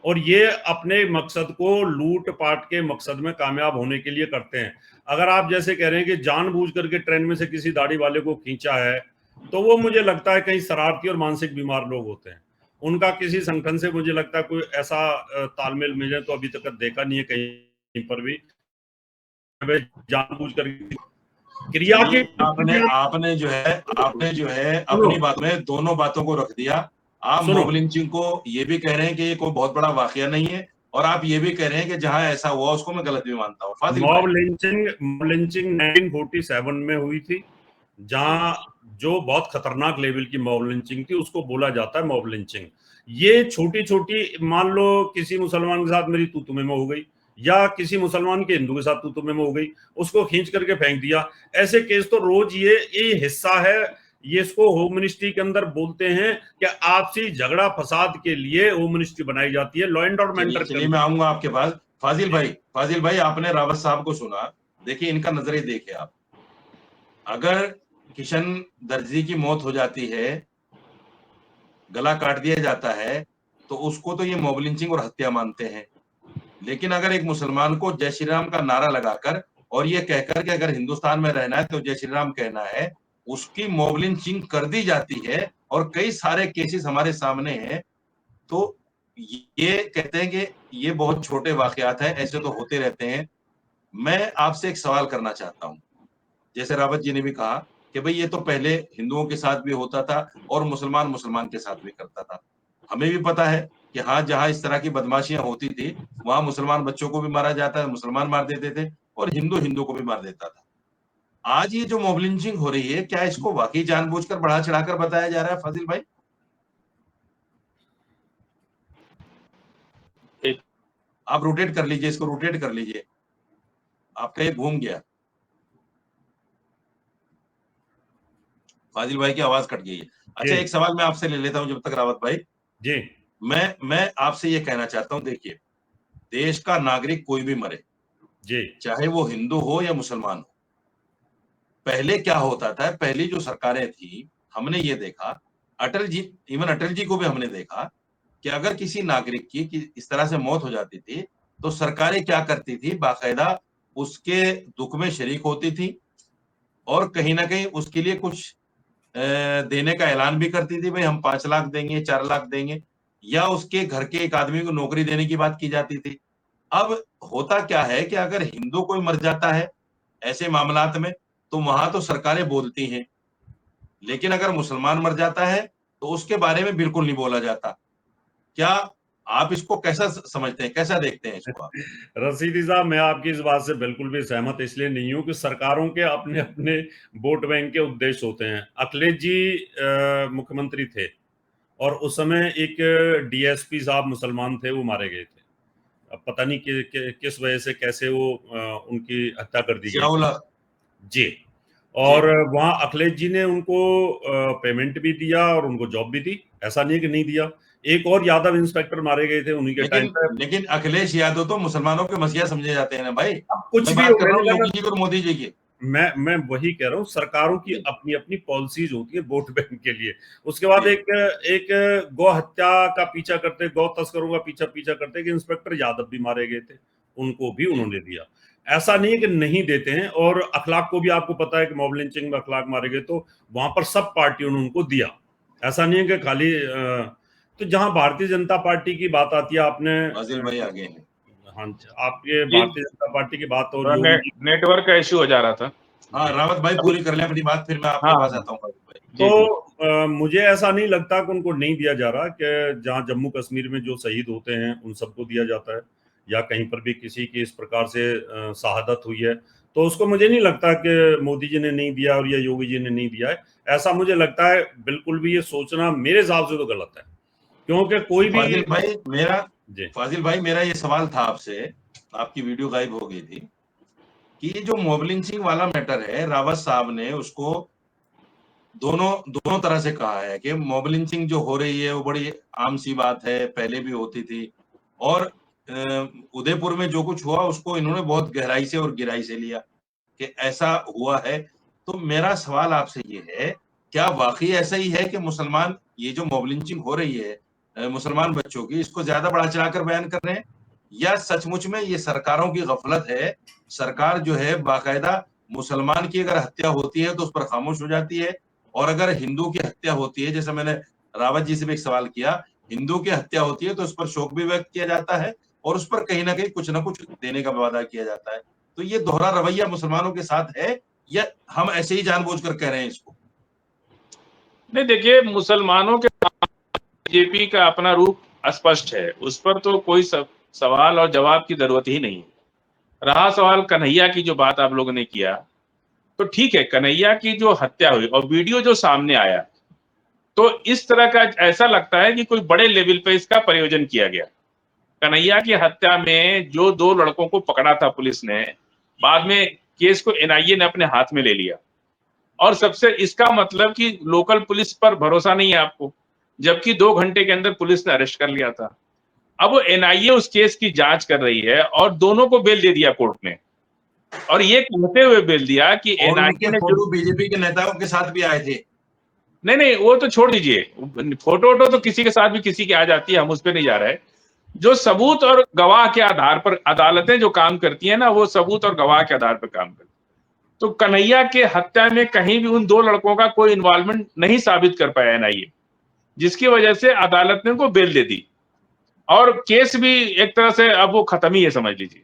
और ये अपने मकसद को लूट पाट के मकसद में कामयाब होने के लिए करते हैं। अगर आप जैसे कह रहे हैं कि जानबूझ करके ट्रेन में से किसी दाढ़ी वाले को खींचा है, तो वो मुझे लगता है कहीं शरारती और मानसिक बीमार लोग होते हैं। उनका किसी संगठन से मुझे लगता है कोई ऐसा तालमेल मुझे तो अभी तक देखा नहीं है कहीं पर भी जानबूझ कर क्रिया की। आपने जो है अपनी बात में दोनों बातों को रख दिया। आप मॉब लिंचिंग को ये भी कह रहे हैं कि ये कोई बहुत बड़ा वाकया नहीं है, और आप ये भी कह रहे हैं कि जहां ऐसा हुआ उसको मैं गलत भी मानता हूँ। मॉब लिंचिंग 1947 में हुई थी, जहां जो बहुत खतरनाक लेवल की मॉब लिंचिंग थी, उसको बोला जाता है मॉब लिंचिंग। ये छोटी छोटी, मान लो किसी मुसलमान के साथ मेरी तू-तू में हो गई, या किसी मुसलमान के हिंदू के साथ तू-तू में हो गई, उसको खींच करके फेंक दिया। ऐसे केस तो रोज ये हिस्सा है, ये इसको होम मिनिस्ट्री के अंदर बोलते हैं कि आपसी झगड़ा फसाद के लिए होम मिनिस्ट्री बनाई जाती है, लॉ एंड ऑर्डर। चलिए मैं आऊंगा आपके पास। फाजिल भाई आपने रावत साहब को सुना, देखिए इनका नजरिया देखिए आप। अगर किशन दर्जी की मौत हो जाती है, गला काट दिया जाता है, तो उसको तो ये मॉब लिंचिंग और हत्या मानते हैं। लेकिन अगर एक मुसलमान को जय श्री राम का नारा लगाकर और ये कहकर कि अगर हिंदुस्तान में रहना है तो जय श्री राम कहना है, उसकी मॉब लिंचिंग कर दी जाती है, और कई सारे केसेस हमारे सामने हैं। तो ये कहते हैं कि ये बहुत छोटे वाकयात हैं, ऐसे तो होते रहते हैं। मैं आपसे एक सवाल करना चाहता हूं। जैसे रावत जी ने भी कहा कि भाई ये तो पहले हिंदुओं के साथ भी होता था और मुसलमान के साथ भी करता था। हमें भी पता है कि हाँ, जहां इस तरह की बदमाशियां होती थी वहां मुसलमान बच्चों को भी मारा जाता है, मुसलमान मार देते थे, और हिंदू को भी मार देता था। आज ये जो मॉब लिंचिंग हो रही है, क्या इसको वाकई जानबूझकर बढ़ा चढ़ाकर बताया जा रहा है फाजिल भाई? आप रोटेट कर लीजिए, इसको रोटेट कर लीजिए। आपका ये घूम गया। फाजिल भाई की आवाज कट गई है। अच्छा, एक सवाल मैं आपसे ले लेता हूं जब तक रावत भाई जी। मैं आपसे ये कहना चाहता हूं, देखिए देश का नागरिक कोई भी मरे जी, चाहे वो हिंदू हो या मुसलमान हो, पहले क्या होता था, पहली जो सरकारें थी हमने ये देखा, अटल जी को भी हमने देखा कि अगर किसी नागरिक की इस तरह से मौत हो जाती थी तो सरकारें क्या करती थी, बाकायदा उसके दुख में शरीक होती थी, और कहीं ना कहीं उसके लिए कुछ देने का ऐलान भी करती थी, भाई हम 5 लाख देंगे, 4 लाख देंगे, या उसके घर के एक आदमी को नौकरी देने की बात की जाती थी। अब होता क्या है कि अगर हिंदू कोई मर जाता है ऐसे मामलात में, तो वहां तो सरकारें बोलती हैं, लेकिन अगर मुसलमान मर जाता है तो उसके बारे में बिल्कुल नहीं बोला जाता। क्या आप इसको कैसा समझते हैं, कैसा देखते हैं इसको आप? रशीदी साहब, मैं आपकी इस बात से बिल्कुल भी सहमत इसलिए नहीं हूं कि सरकारों के अपने अपने वोट बैंक के उद्देश्य होते हैं। अखिलेश जी मुख्यमंत्री थे, और उस समय एक डीएसपी साहब मुसलमान थे, वो मारे गए थे। अब पता नहीं किस वजह से, कैसे वो उनकी हत्या कर दी गई जी। और वहां अखिलेश जी ने उनको पेमेंट भी दिया और उनको जॉब भी दी, ऐसा नहीं कि नहीं दिया। एक और यादव इंस्पेक्टर मारे गए थे उन्हीं के टाइम पे। लेकिन अखिलेश यादव तो मुसलमानों के मसीहा समझे जाते हैं ना भाई। अब कुछ मैं भी बात हो, कर रहा हूँ योगी जी और मोदी जी की। मैं वही कह रहा हूँ, सरकारों की अपनी अपनी पॉलिसीज होती है वोट बैंक के लिए। उसके बाद एक गौ हत्या का पीछा करते, गौ तस्करों का पीछा करते कि इंस्पेक्टर यादव भी मारे गए थे, उनको भी उन्होंने दिया। ऐसा नहीं है कि नहीं देते हैं। और अखलाक को भी आपको पता है कि मॉब लिंचिंग में अखलाक मारे गए, तो वहां पर सब पार्टियों ने उनको दिया। ऐसा नहीं है कि खाली तो जहां भारतीय जनता पार्टी की बात आती है, आपने भाई आगे हैं। हाँ, आपके भारतीय जनता पार्टी की बात और नेटवर्क का इश्यू हो जा रहा था। हाँ, रावत भाई पूरी कर लें अपनी बात, फिर मैं आपके पास आता हूँ। तो मुझे ऐसा नहीं लगता कि उनको नहीं दिया जा रहा, कि जहां जम्मू कश्मीर में जो शहीद होते हैं उन सबको दिया जाता है, या कहीं पर भी किसी की इस प्रकार से शहादत हुई है, तो उसको मुझे नहीं लगता कि मोदी जी ने नहीं दिया और या योगी जी ने नहीं दिया है। ऐसा मुझे लगता है बिल्कुल भी, ये सोचना मेरे हिसाब से तो गलत है, क्योंकि कोई भी फाजिल भाई मेरा ये सवाल था आपसे, आपकी वीडियो गायब हो गई थी, कि ये जो मॉब लिंचिंग वाला मैटर है, रावत साहब ने उसको दोनों तरह से कहा है कि मॉब लिंचिंग जो हो रही है वो बड़ी आम सी बात है, पहले भी होती थी, और उदयपुर में जो कुछ हुआ उसको इन्होंने बहुत गहराई से और गिराई से लिया कि ऐसा हुआ है। तो मेरा सवाल आपसे ये है, क्या वाकई ऐसा ही है कि मुसलमान, ये जो मॉब लिंचिंग हो रही है, मुसलमान बच्चों की, इसको ज्यादा बढ़ा चढ़ाकर बयान कर रहे हैं, या सचमुच में ये सरकारों की गफलत है? सरकार जो है बाकायदा मुसलमान की अगर हत्या होती है तो उस पर खामोश हो जाती है, और अगर हिंदू की हत्या होती है, जैसे मैंने रावत जी से भी एक सवाल किया, हिंदू की हत्या होती है तो उस पर शोक भी व्यक्त किया जाता है और उस पर कहीं ना कहीं कुछ ना कुछ देने का वादा किया जाता है। तो ये दोहरा रवैया मुसलमानों के साथ है, या हम ऐसे ही जानबूझकर कह रहे हैं इसको? नहीं, देखिए, मुसलमानों के बीजेपी का अपना रूप स्पष्ट है, उस पर तो कोई सवाल और जवाब की जरूरत ही नहीं है। रहा सवाल कन्हैया की, जो बात आप लोगों ने किया, तो ठीक है, कन्हैया की जो हत्या हुई और वीडियो जो सामने आया, तो इस तरह का ऐसा लगता है कि कोई बड़े लेवल पे इसका प्रयोजन किया गया। कन्हैया की हत्या में जो 2 लड़कों को पकड़ा था पुलिस ने, बाद में केस को एनआईए ने अपने हाथ में ले लिया। और सबसे इसका मतलब कि लोकल पुलिस पर भरोसा नहीं है आपको, जबकि 2 घंटे के अंदर पुलिस ने अरेस्ट कर लिया था। अब वो एनआईए उस केस की जांच कर रही है और दोनों को बेल दे दिया कोर्ट ने, और ये कहते हुए बेल दिया कि और एनआईए उनके ने फोटो बीजेपी के नेताओं के साथ भी आए थे। नहीं नहीं, वो तो छोड़ दीजिए, फोटो वोटो तो किसी के साथ भी किसी की आ जाती है, हम उस पर नहीं जा रहे। जो सबूत और गवाह के आधार पर अदालतें जो काम करती है ना, वो सबूत और गवाह के आधार पर काम करती है। तो कन्हैया के हत्या में कहीं भी उन 2 लड़कों का कोई इन्वॉल्वमेंट नहीं साबित कर पाया एनआईए, जिसकी वजह से अदालत ने उनको बेल दे दी, और केस भी एक तरह से अब वो खत्म ही है, समझ लीजिए।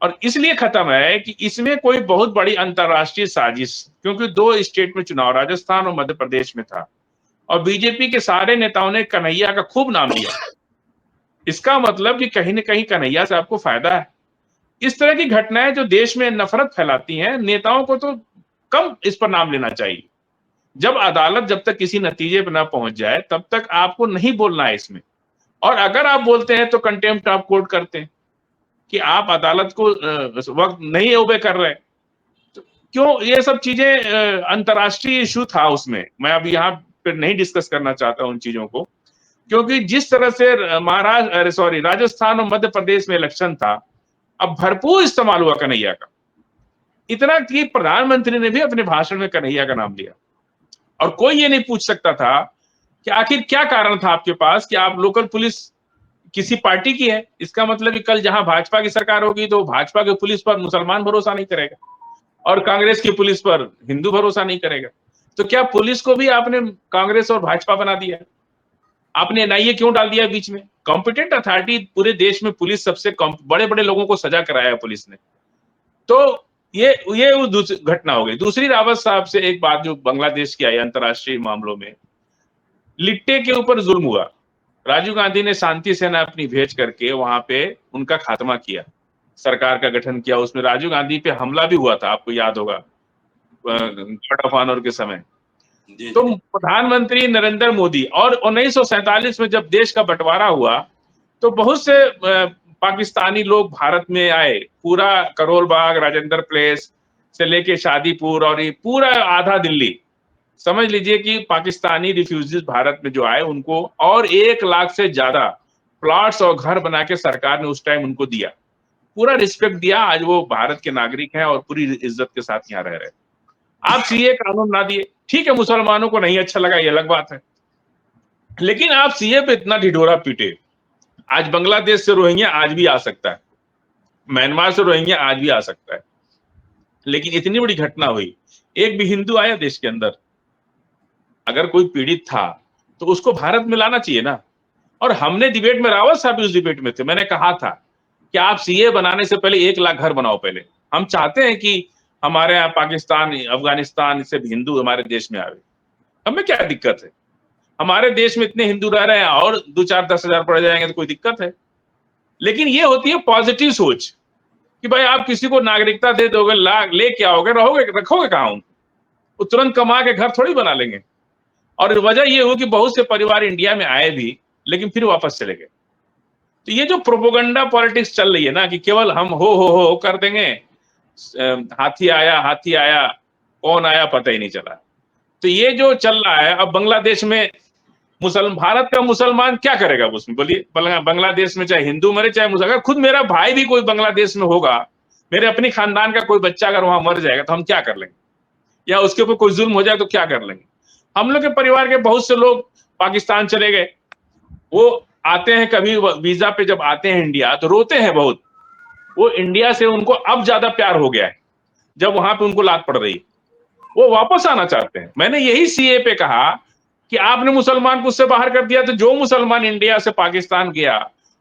और इसलिए खत्म है कि इसमें कोई बहुत बड़ी अंतरराष्ट्रीय साजिश, क्योंकि 2 स्टेट में चुनाव, राजस्थान और मध्य प्रदेश में था, और बीजेपी के सारे नेताओं ने कन्हैया का खूब नाम लिया। इसका मतलब कि कहीं न कहीं कन्हैया से आपको फायदा है। इस तरह की घटनाएं जो देश में नफरत फैलाती हैं, नेताओं को तो कम इस पर नाम लेना चाहिए। जब अदालत जब तक किसी नतीजे पर ना पहुंच जाए, तब तक आपको नहीं बोलना है इसमें। और अगर आप बोलते हैं तो कंटेम्प्ट ऑफ कोर्ट करते हैं कि आप अदालत को वक्त नहीं ओबे कर रहे। तो क्यों ये सब चीजें, अंतर्राष्ट्रीय इशू था उसमें, मैं अब यहाँ पे नहीं डिस्कस करना चाहता उन चीजों को, क्योंकि जिस तरह से राजस्थान और मध्य प्रदेश में इलेक्शन था, अब भरपूर इस्तेमाल हुआ कन्हैया का, इतना कि प्रधानमंत्री ने भी अपने भाषण में कन्हैया का नाम लिया। और कोई ये नहीं पूछ सकता था कि आखिर क्या कारण था आपके पास कि आप लोकल पुलिस किसी पार्टी की है। इसका मतलब कि कल जहां भाजपा की सरकार होगी तो भाजपा की पुलिस पर मुसलमान भरोसा नहीं करेगा, और कांग्रेस की पुलिस पर हिंदू भरोसा नहीं करेगा। तो क्या पुलिस को भी आपने कांग्रेस और भाजपा बना दिया? आपने एनआईए क्यों डाल दिया बीच में? कॉम्पिटेंट अथॉरिटी पूरे देश में पुलिस, सबसे बड़े बड़े लोगों को सजा कराया पुलिस ने। तो ये वो दूसरी घटना हो गई। दूसरी, रावत साहब से एक बात जो बांग्लादेश की आई अंतरराष्ट्रीय मामलों में, लिट्टे के ऊपर जुल्म हुआ। राजीव गांधी ने शांति सेना अपनी भेज करके वहां पे उनका खात्मा किया, सरकार का गठन किया। उसमें राजीव गांधी पे हमला भी हुआ था, आपको याद होगा, गार्ड ऑफ ऑनर के समय। तो प्रधानमंत्री नरेंद्र मोदी, और 1947 में जब देश का बंटवारा हुआ, तो बहुत से पाकिस्तानी लोग भारत में आए। पूरा करोल बाग, राजेंद्र प्लेस से लेके शादीपुर और ये पूरा आधा दिल्ली, समझ लीजिए कि पाकिस्तानी रिफ्यूजीज भारत में जो आए उनको, और 1 लाख से ज्यादा प्लॉट्स और घर बना के सरकार ने उस टाइम उनको दिया, पूरा रिस्पेक्ट दिया। आज वो भारत के नागरिक हैं और पूरी इज्जत के साथ यहाँ रह रहे हैं। आप सीए कानून ना दिए, ठीक है, मुसलमानों को नहीं अच्छा लगा, ये अलग बात है, लेकिन आप सीए पे इतना ढिढोरा पीटे। आज बांग्लादेश से रोहिंग्या आज भी आ सकता है, म्यांमार से रोहिंग्या आज भी आ सकता है, लेकिन इतनी बड़ी घटना हुई, एक भी हिंदू आया देश के अंदर? अगर कोई पीड़ित था तो उसको भारत में लाना चाहिए ना। और हमने डिबेट में, रावत साहब भी उस डिबेट में थे, मैंने कहा था कि आप सीए बनाने से पहले 1 लाख घर बनाओ पहले। हम चाहते हैं कि हमारे यहाँ पाकिस्तान, अफगानिस्तान से भी हिंदू हमारे देश में आवे, हमें क्या दिक्कत है? हमारे देश में इतने हिंदू रह रहे हैं, और 2-4-10 हजार पड़ जाएंगे तो कोई दिक्कत है? लेकिन ये होती है पॉजिटिव सोच कि भाई आप किसी को नागरिकता दे दोगे, ले क्या होगे, रहोगे, रखोगे कहां उनको? वो तुरंत कमा के घर थोड़ी बना लेंगे। और वजह ये हुई कि बहुत से परिवार इंडिया में आए भी, लेकिन फिर वापस चले गए। तो ये जो प्रोपोगंडा पॉलिटिक्स चल रही है ना, कि केवल हम हो कर देंगे, हाथी आया, कौन आया पता ही नहीं चला। तो ये जो चल रहा है अब बांग्लादेश में, भारत का मुसलमान क्या करेगा उसमें, बोलिए? बांग्लादेश में चाहे हिंदू मरे चाहे मुसलमान, अगर खुद मेरा भाई भी कोई बांग्लादेश में होगा, मेरे अपनी खानदान का कोई बच्चा अगर वहां मर जाएगा तो हम क्या कर लेंगे? या उसके ऊपर कोई जुल्म हो जाए तो क्या कर लेंगे? हम लोग के परिवार के बहुत से लोग पाकिस्तान चले गए, वो आते हैं कभी वीजा पे, जब आते हैं इंडिया तो रोते हैं बहुत। वो इंडिया से उनको अब ज्यादा प्यार हो गया है जब वहां पे उनको लात पड़ रही है, वो वापस आना चाहते हैं। मैंने यही सीए पे कहा कि आपने मुसलमान को उससे बाहर कर दिया, तो जो मुसलमान इंडिया से पाकिस्तान गया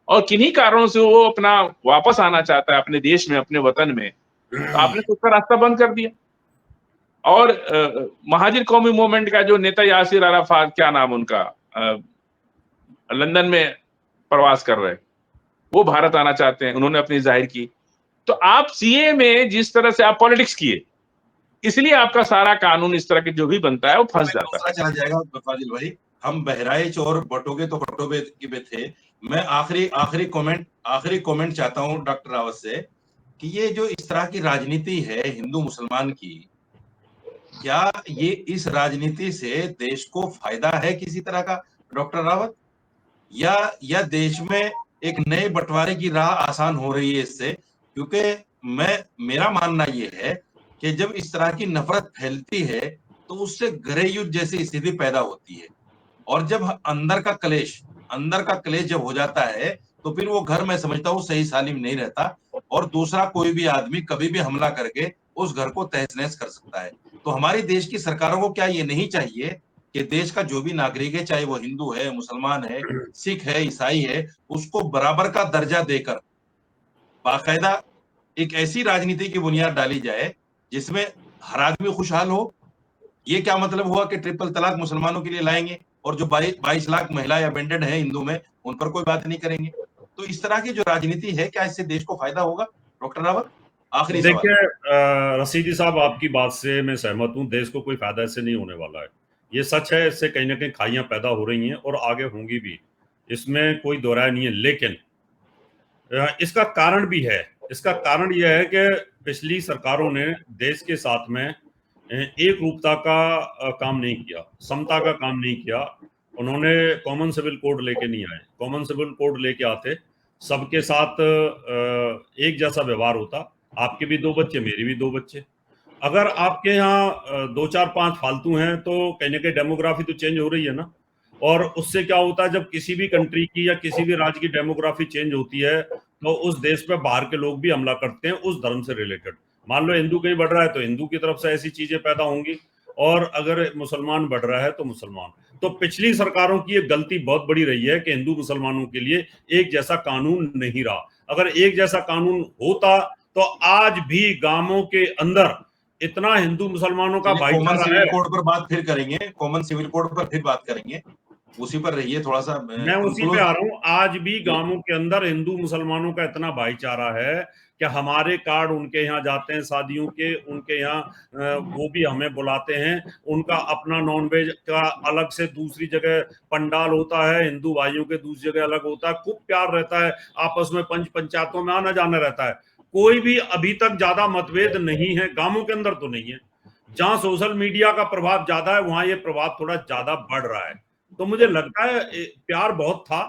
और किन्हीं कारणों से वो अपना वापस आना चाहता है अपने देश में, अपने वतन में, तो आपने तो उसका रास्ता बंद कर दिया। और महाजिर कौमी मूवमेंट का जो नेता यासिर अराफात, क्या नाम उनका, लंदन में प्रवास कर रहे, वो भारत आना चाहते हैं, उन्होंने अपनी जाहिर की। तो आप सीए में जिस तरह से आप पॉलिटिक्स किए, इसलिए आपका सारा कानून इस तरह के जो भी बनता है वो फंस जाता है। चला जाएगा फाजिल भाई, हम बहराइच और बटोगे तो कटोगे में थे। मैं आखिरी कमेंट चाहता हूं डॉक्टर रावत से कि ये जो इस तरह की राजनीति है हिंदू मुसलमान की, क्या ये इस राजनीति से देश को फायदा है किसी तरह का डॉक्टर रावत, या देश में एक नए बंटवारे की राह आसान हो रही है इससे? क्योंकि मेरा मानना ये है कि जब इस तरह की नफरत फैलती है तो उससे गृह युद्ध जैसी स्थिति पैदा होती है, और जब अंदर का क्लेश जब हो जाता है तो फिर वो घर, मैं समझता हूँ, सही सालिम नहीं रहता, और दूसरा कोई भी आदमी कभी भी हमला करके उस घर को तहस नहस कर सकता है। तो हमारी देश की सरकारों को क्या ये नहीं चाहिए कि देश का जो भी नागरिक है, चाहे वो हिंदू है, मुसलमान है, सिख है, ईसाई है, उसको बराबर का दर्जा देकर बाकायदा एक ऐसी राजनीति की बुनियाद डाली जाए जिसमें हर आदमी खुशहाल हो? ये क्या मतलब हुआ कि ट्रिपल तलाक मुसलमानों के लिए लाएंगे और जो 22 लाख महिला या बेंडेड है हिंदू में, उन पर कोई बात नहीं करेंगे? तो इस तरह की जो राजनीति है, क्या इससे देश को फायदा होगा डॉक्टर रावत? आखिरी सवाल। देखिए रशीदी साहब, आपकी बात से मैं सहमत हूं, देश को कोई फायदा इससे नहीं होने वाला है, ये सच है। इससे कहीं ना कहीं खाइयां पैदा हो रही हैं और आगे होंगी भी, इसमें कोई दो राय नहीं है। लेकिन इसका कारण भी है। इसका कारण यह है कि पिछली सरकारों ने देश के साथ में एक रूपता का काम नहीं किया, समता का काम नहीं किया। उन्होंने कॉमन सिविल कोड लेके नहीं आए। कॉमन सिविल कोड लेके आते, सबके साथ एक जैसा व्यवहार होता, आपके भी 2 बच्चे, मेरे भी 2 बच्चे। अगर आपके यहाँ 2 4 5 फालतू हैं तो कहीं ना कहीं डेमोग्राफी तो चेंज हो रही है ना। और उससे क्या होता है, जब किसी भी कंट्री की या किसी भी राज्य की डेमोग्राफी चेंज होती है तो उस देश पे बाहर के लोग भी हमला करते हैं उस धर्म से रिलेटेड। मान लो हिंदू कहीं बढ़ रहा है तो हिंदू की तरफ से ऐसी चीजें पैदा होंगी, और अगर मुसलमान बढ़ रहा है तो मुसलमान। तो पिछली सरकारों की एक गलती बहुत बड़ी रही है कि हिंदू मुसलमानों के लिए एक जैसा कानून नहीं रहा। अगर एक जैसा कानून होता तो आज भी गांवों के अंदर इतना हिंदू मुसलमानों का कॉमन भाईचारा सिविल है। कोड पर बात फिर करेंगे, कॉमन सिविल कोड पर फिर बात करेंगे, उसी पर रहिए थोड़ा सा। मैं उसी पे आ रहा हूं। आज भी गांवों के अंदर हिंदू मुसलमानों का इतना भाईचारा है कि हमारे कार्ड उनके यहाँ जाते हैं शादियों के, उनके यहाँ वो भी हमें बुलाते हैं। उनका अपना नॉनवेज का अलग से दूसरी जगह पंडाल होता है, हिंदू भाइयों के दूसरी जगह अलग होता है। खूब प्यार रहता है, आपस में पंच पंचायतों में आना जाना रहता है। कोई भी अभी तक ज्यादा मतभेद नहीं है, गांवों के अंदर तो नहीं है। जहां सोशल मीडिया का प्रभाव ज्यादा है वहां ये प्रभाव थोड़ा ज्यादा बढ़ रहा है। तो मुझे लगता है प्यार बहुत था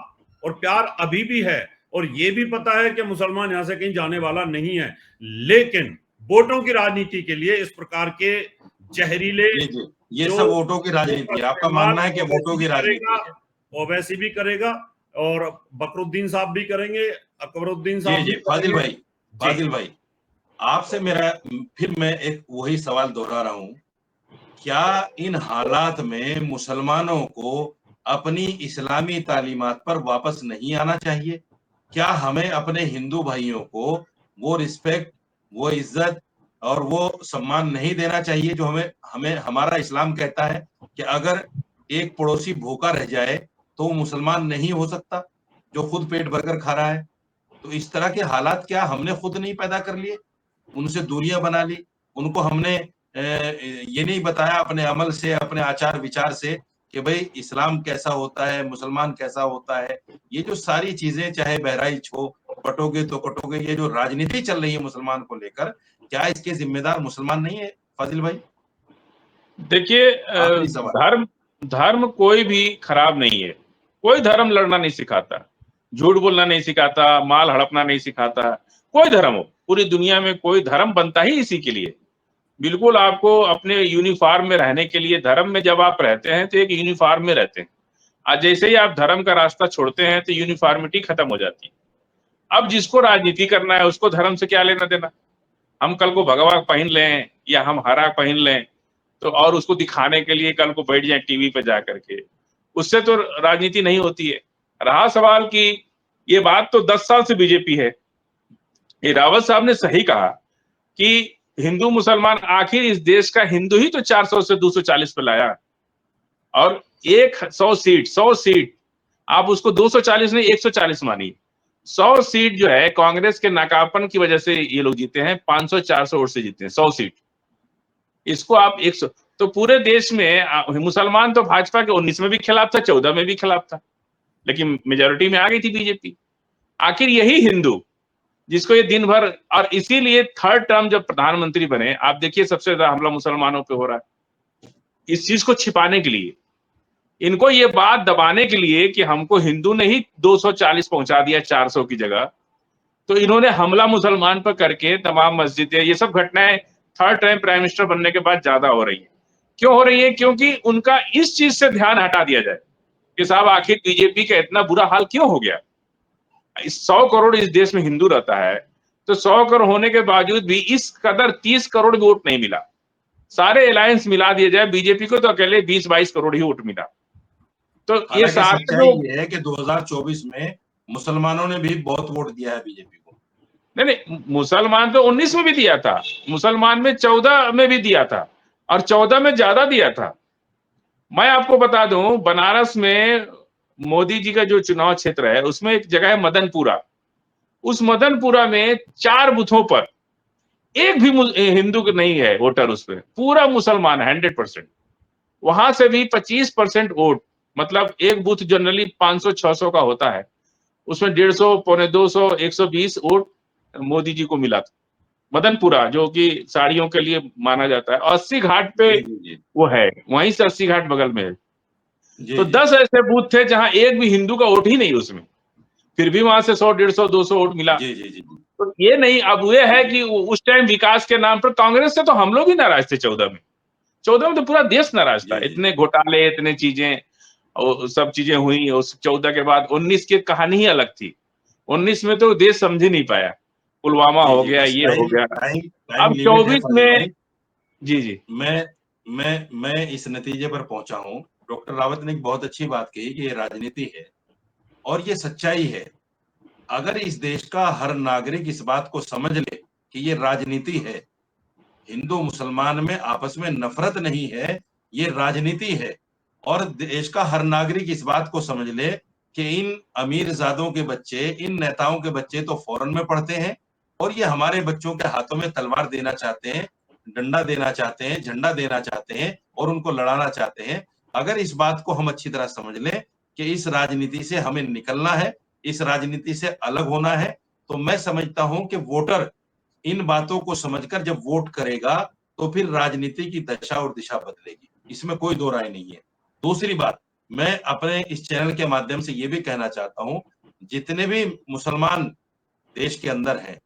और प्यार अभी भी है, और ये भी पता है कि मुसलमान यहां से कहीं जाने वाला नहीं है। लेकिन वोटों की राजनीति के लिए इस प्रकार के जहरीले, ये सब वोटों की राजनीति है, आपका मानना है कि वोटों की राजनीति है? ओवैसी भी करेगा और बकरुद्दीन साहब भी करेंगे, अकबरुद्दीन साहब भी करेंगे। फाजिल भाई, आपसे मेरा फिर मैं एक वही सवाल दोहरा रहा हूं, क्या इन हालात में मुसलमानों को अपनी इस्लामी तालीमात पर वापस नहीं आना चाहिए? क्या हमें अपने हिंदू भाइयों को वो रिस्पेक्ट, वो इज्जत और वो सम्मान नहीं देना चाहिए जो हमें हमारा इस्लाम कहता है कि अगर एक पड़ोसी भूखा रह जाए तो वो मुसलमान नहीं हो सकता जो खुद पेट भरकर खा रहा है? तो इस तरह के हालात क्या हमने खुद नहीं पैदा कर लिए? उनसे दूरियां बना ली, उनको हमने ये नहीं बताया अपने अमल से, अपने आचार विचार से कि भाई इस्लाम कैसा होता है, मुसलमान कैसा होता है? ये जो सारी चीजें, चाहे बहराइच हो, बटोगे तो कटोगे, ये जो राजनीति चल रही है मुसलमान को लेकर, क्या इसके जिम्मेदार मुसलमान नहीं है फाजिल भाई? देखिए, धर्म कोई भी खराब नहीं है। कोई धर्म लड़ना नहीं सिखाता, झूठ बोलना नहीं सिखाता, माल हड़पना नहीं सिखाता। कोई धर्म हो, पूरी दुनिया में कोई धर्म बनता ही इसी के लिए। बिल्कुल, आपको अपने यूनिफॉर्म में रहने के लिए, धर्म में जब आप रहते हैं तो एक यूनिफॉर्म में रहते हैं। आज जैसे ही आप धर्म का रास्ता छोड़ते हैं तो यूनिफॉर्मिटी खत्म हो जाती है। अब जिसको राजनीति करना है उसको धर्म से क्या लेना देना। हम कल को भगवा पहन लें या हम हरा पहन लें तो और उसको दिखाने के लिए कल को बैठ जाए टीवी पे जा करके, उससे तो राजनीति नहीं होती है। रहा सवाल कि ये बात तो 10 साल से बीजेपी है। ये रावत साहब ने सही कहा कि हिंदू मुसलमान, आखिर इस देश का हिंदू ही तो 400 से 240 पे लाया, और 100 सीट आप उसको 240 नहीं 140 मानिए। 100 सीट जो है कांग्रेस के नाकामपन की वजह से ये लोग जीते हैं, 500-400 वोट से जीते हैं 100 सीट। इसको आप 100, तो पूरे देश में मुसलमान तो भाजपा के 19 में भी खिलाफ था, 14 में भी खिलाफ था, लेकिन मेजोरिटी में आ गई थी बीजेपी। आखिर यही हिंदू जिसको ये दिन भर, और इसीलिए थर्ड टर्म जब प्रधानमंत्री बने, आप देखिए सबसे ज्यादा हमला मुसलमानों पे हो रहा है। इस चीज को छिपाने के लिए, इनको ये बात दबाने के लिए कि हमको हिंदू ने ही 240 पहुंचा दिया 400 की जगह, तो इन्होंने हमला मुसलमान पर करके तमाम मस्जिदें, ये सब घटनाएं थर्ड टाइम प्राइम मिनिस्टर बनने के बाद ज्यादा हो रही है। क्यों हो रही है? क्योंकि उनका इस चीज से ध्यान हटा दिया जाए कि साहब आखिर बीजेपी का इतना बुरा हाल क्यों हो गया। 100 करोड़ इस देश में हिंदू रहता है, तो 100 करोड़ होने के बावजूद भी इस कदर 30 करोड़ भी वोट नहीं मिला। सारे अलायंस मिला दिए जाए, बीजेपी को तो अकेले 20-22 करोड़ ही वोट मिला। तो ये सारे सच्चाई जो, ये है कि 2024 में मुसलमानों ने भी बहुत वोट दिया है बीजेपी को। नहीं, मुसलमान तो 19 में भी दिया था, मुसलमान में 14 में भी दिया था, और 14 में ज्यादा दिया था। मैं आपको बता दूं, बनारस में मोदी जी का जो चुनाव क्षेत्र है उसमें एक जगह है मदनपुरा। उस मदनपुरा में 4 बूथों पर एक भी हिंदू नहीं है वोटर, उस पर पूरा मुसलमान है 100%। वहां से भी 25% वोट, मतलब एक बूथ जनरली 500-600 का होता है, उसमें 150, 250, 120 वोट मोदी जी को मिला था। मदनपुरा जो कि साड़ियों के लिए माना जाता है, 80 घाट पे वो है, वहीं से 80 घाट बगल में है। तो 10 ऐसे बूथ थे जहां एक भी हिंदू का वोट ही नहीं उसमें, फिर भी वहां से 100, 150, 200 वोट मिला। तो ये नहीं, अब ये है कि उस टाइम विकास के नाम पर कांग्रेस से तो हम लोग ही नाराज थे। 14 में तो पूरा देश नाराज था, इतने घोटाले, इतने चीजें, और सब चीजें हुई। उस 14 के बाद 19 की कहानी ही अलग थी। 19 में तो देश समझ ही नहीं पाया, पुलवामा हो गया, ये हो गया। टाइम अब लिमिट है 24 फाजिल में, भाई। जी मैं इस नतीजे पर पहुंचा हूं। डॉक्टर रावत ने एक बहुत अच्छी बात कही कि ये राजनीति है और ये सच्चाई है। अगर इस देश का हर नागरिक इस बात को समझ ले कि ये राजनीति है, हिंदू मुसलमान में आपस में नफरत नहीं है, ये राजनीति है, और देश का हर नागरिक इस बात को समझ ले कि इन अमीरजादों के बच्चे, इन नेताओं के बच्चे तो फॉरेन में पढ़ते हैं और ये हमारे बच्चों के हाथों में तलवार देना चाहते हैं, डंडा देना चाहते हैं, झंडा देना चाहते हैं और उनको लड़ाना चाहते हैं। अगर इस बात को हम अच्छी तरह समझ लें कि इस राजनीति से हमें निकलना है, इस राजनीति से अलग होना है, तो मैं समझता हूं कि वोटर इन बातों को समझकर जब वोट करेगा तो फिर राजनीति की दशा और दिशा बदलेगी, इसमें कोई दो राय नहीं है। दूसरी बात, मैं अपने इस चैनल के माध्यम से ये भी कहना चाहता हूं, जितने भी मुसलमान देश के अंदर हैं,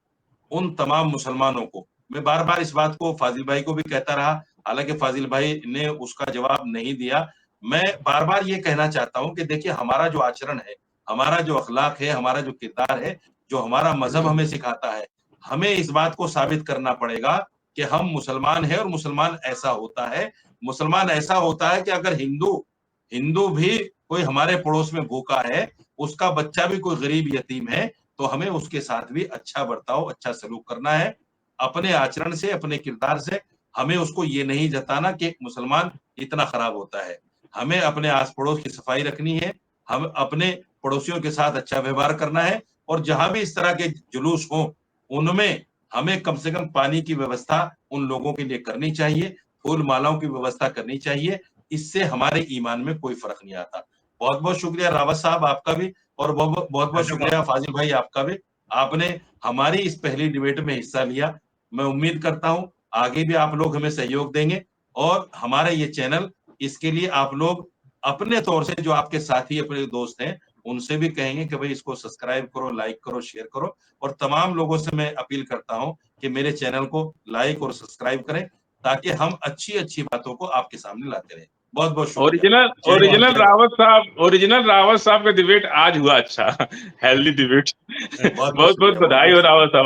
उन तमाम मुसलमानों को, मैं बार बार इस बात को फाजिल भाई को भी कहता रहा, हालांकि फाजिल भाई ने उसका जवाब नहीं दिया। मैं बार बार ये कहना चाहता हूं कि देखिए, हमारा जो आचरण है, हमारा जो अखलाक है, हमारा जो किरदार है, जो हमारा मजहब हमें सिखाता है, हमें इस बात को साबित करना पड़ेगा कि हम मुसलमान हैं और मुसलमान ऐसा होता है। मुसलमान ऐसा होता है कि अगर हिंदू हिंदू भी कोई हमारे पड़ोस में भूखा है, उसका बच्चा भी कोई गरीब यतीम है, तो हमें उसके साथ भी अच्छा बर्ताव, अच्छा सलूक करना है। अपने आचरण से, अपने किरदार से हमें उसको ये नहीं जताना कि मुसलमान इतना खराब होता है। हमें अपने आस पड़ोस की सफाई रखनी है, हम अपने पड़ोसियों के साथ अच्छा व्यवहार करना है, और जहां भी इस तरह के जुलूस हो उनमें हमें कम से कम पानी की व्यवस्था उन लोगों के लिए करनी चाहिए, फूल मालाओं की व्यवस्था करनी चाहिए। इससे हमारे ईमान में कोई फर्क नहीं आता। बहुत बहुत शुक्रिया रावत साहब आपका भी, और बहुत बहुत शुक्रिया फाजिल भाई आपका भी। आपने हमारी इस पहली डिबेट में हिस्सा लिया। मैं उम्मीद करता हूं आगे भी आप लोग हमें सहयोग देंगे, और हमारा ये चैनल, इसके लिए आप लोग अपने तौर से, जो आपके साथी अपने दोस्त हैं, उनसे भी कहेंगे कि भाई इसको सब्सक्राइब करो, लाइक करो, शेयर करो। और तमाम लोगों से मैं अपील करता हूं कि मेरे चैनल को लाइक और सब्सक्राइब करें, ताकि हम अच्छी अच्छी बातों को आपके सामने लाते रहें। बहुत बहुत ओरिजिनल रावत साहब का डिबेट आज हुआ। अच्छा हेल्दी डिबेट। बहुत बहुत बधाई हो रावत साहब।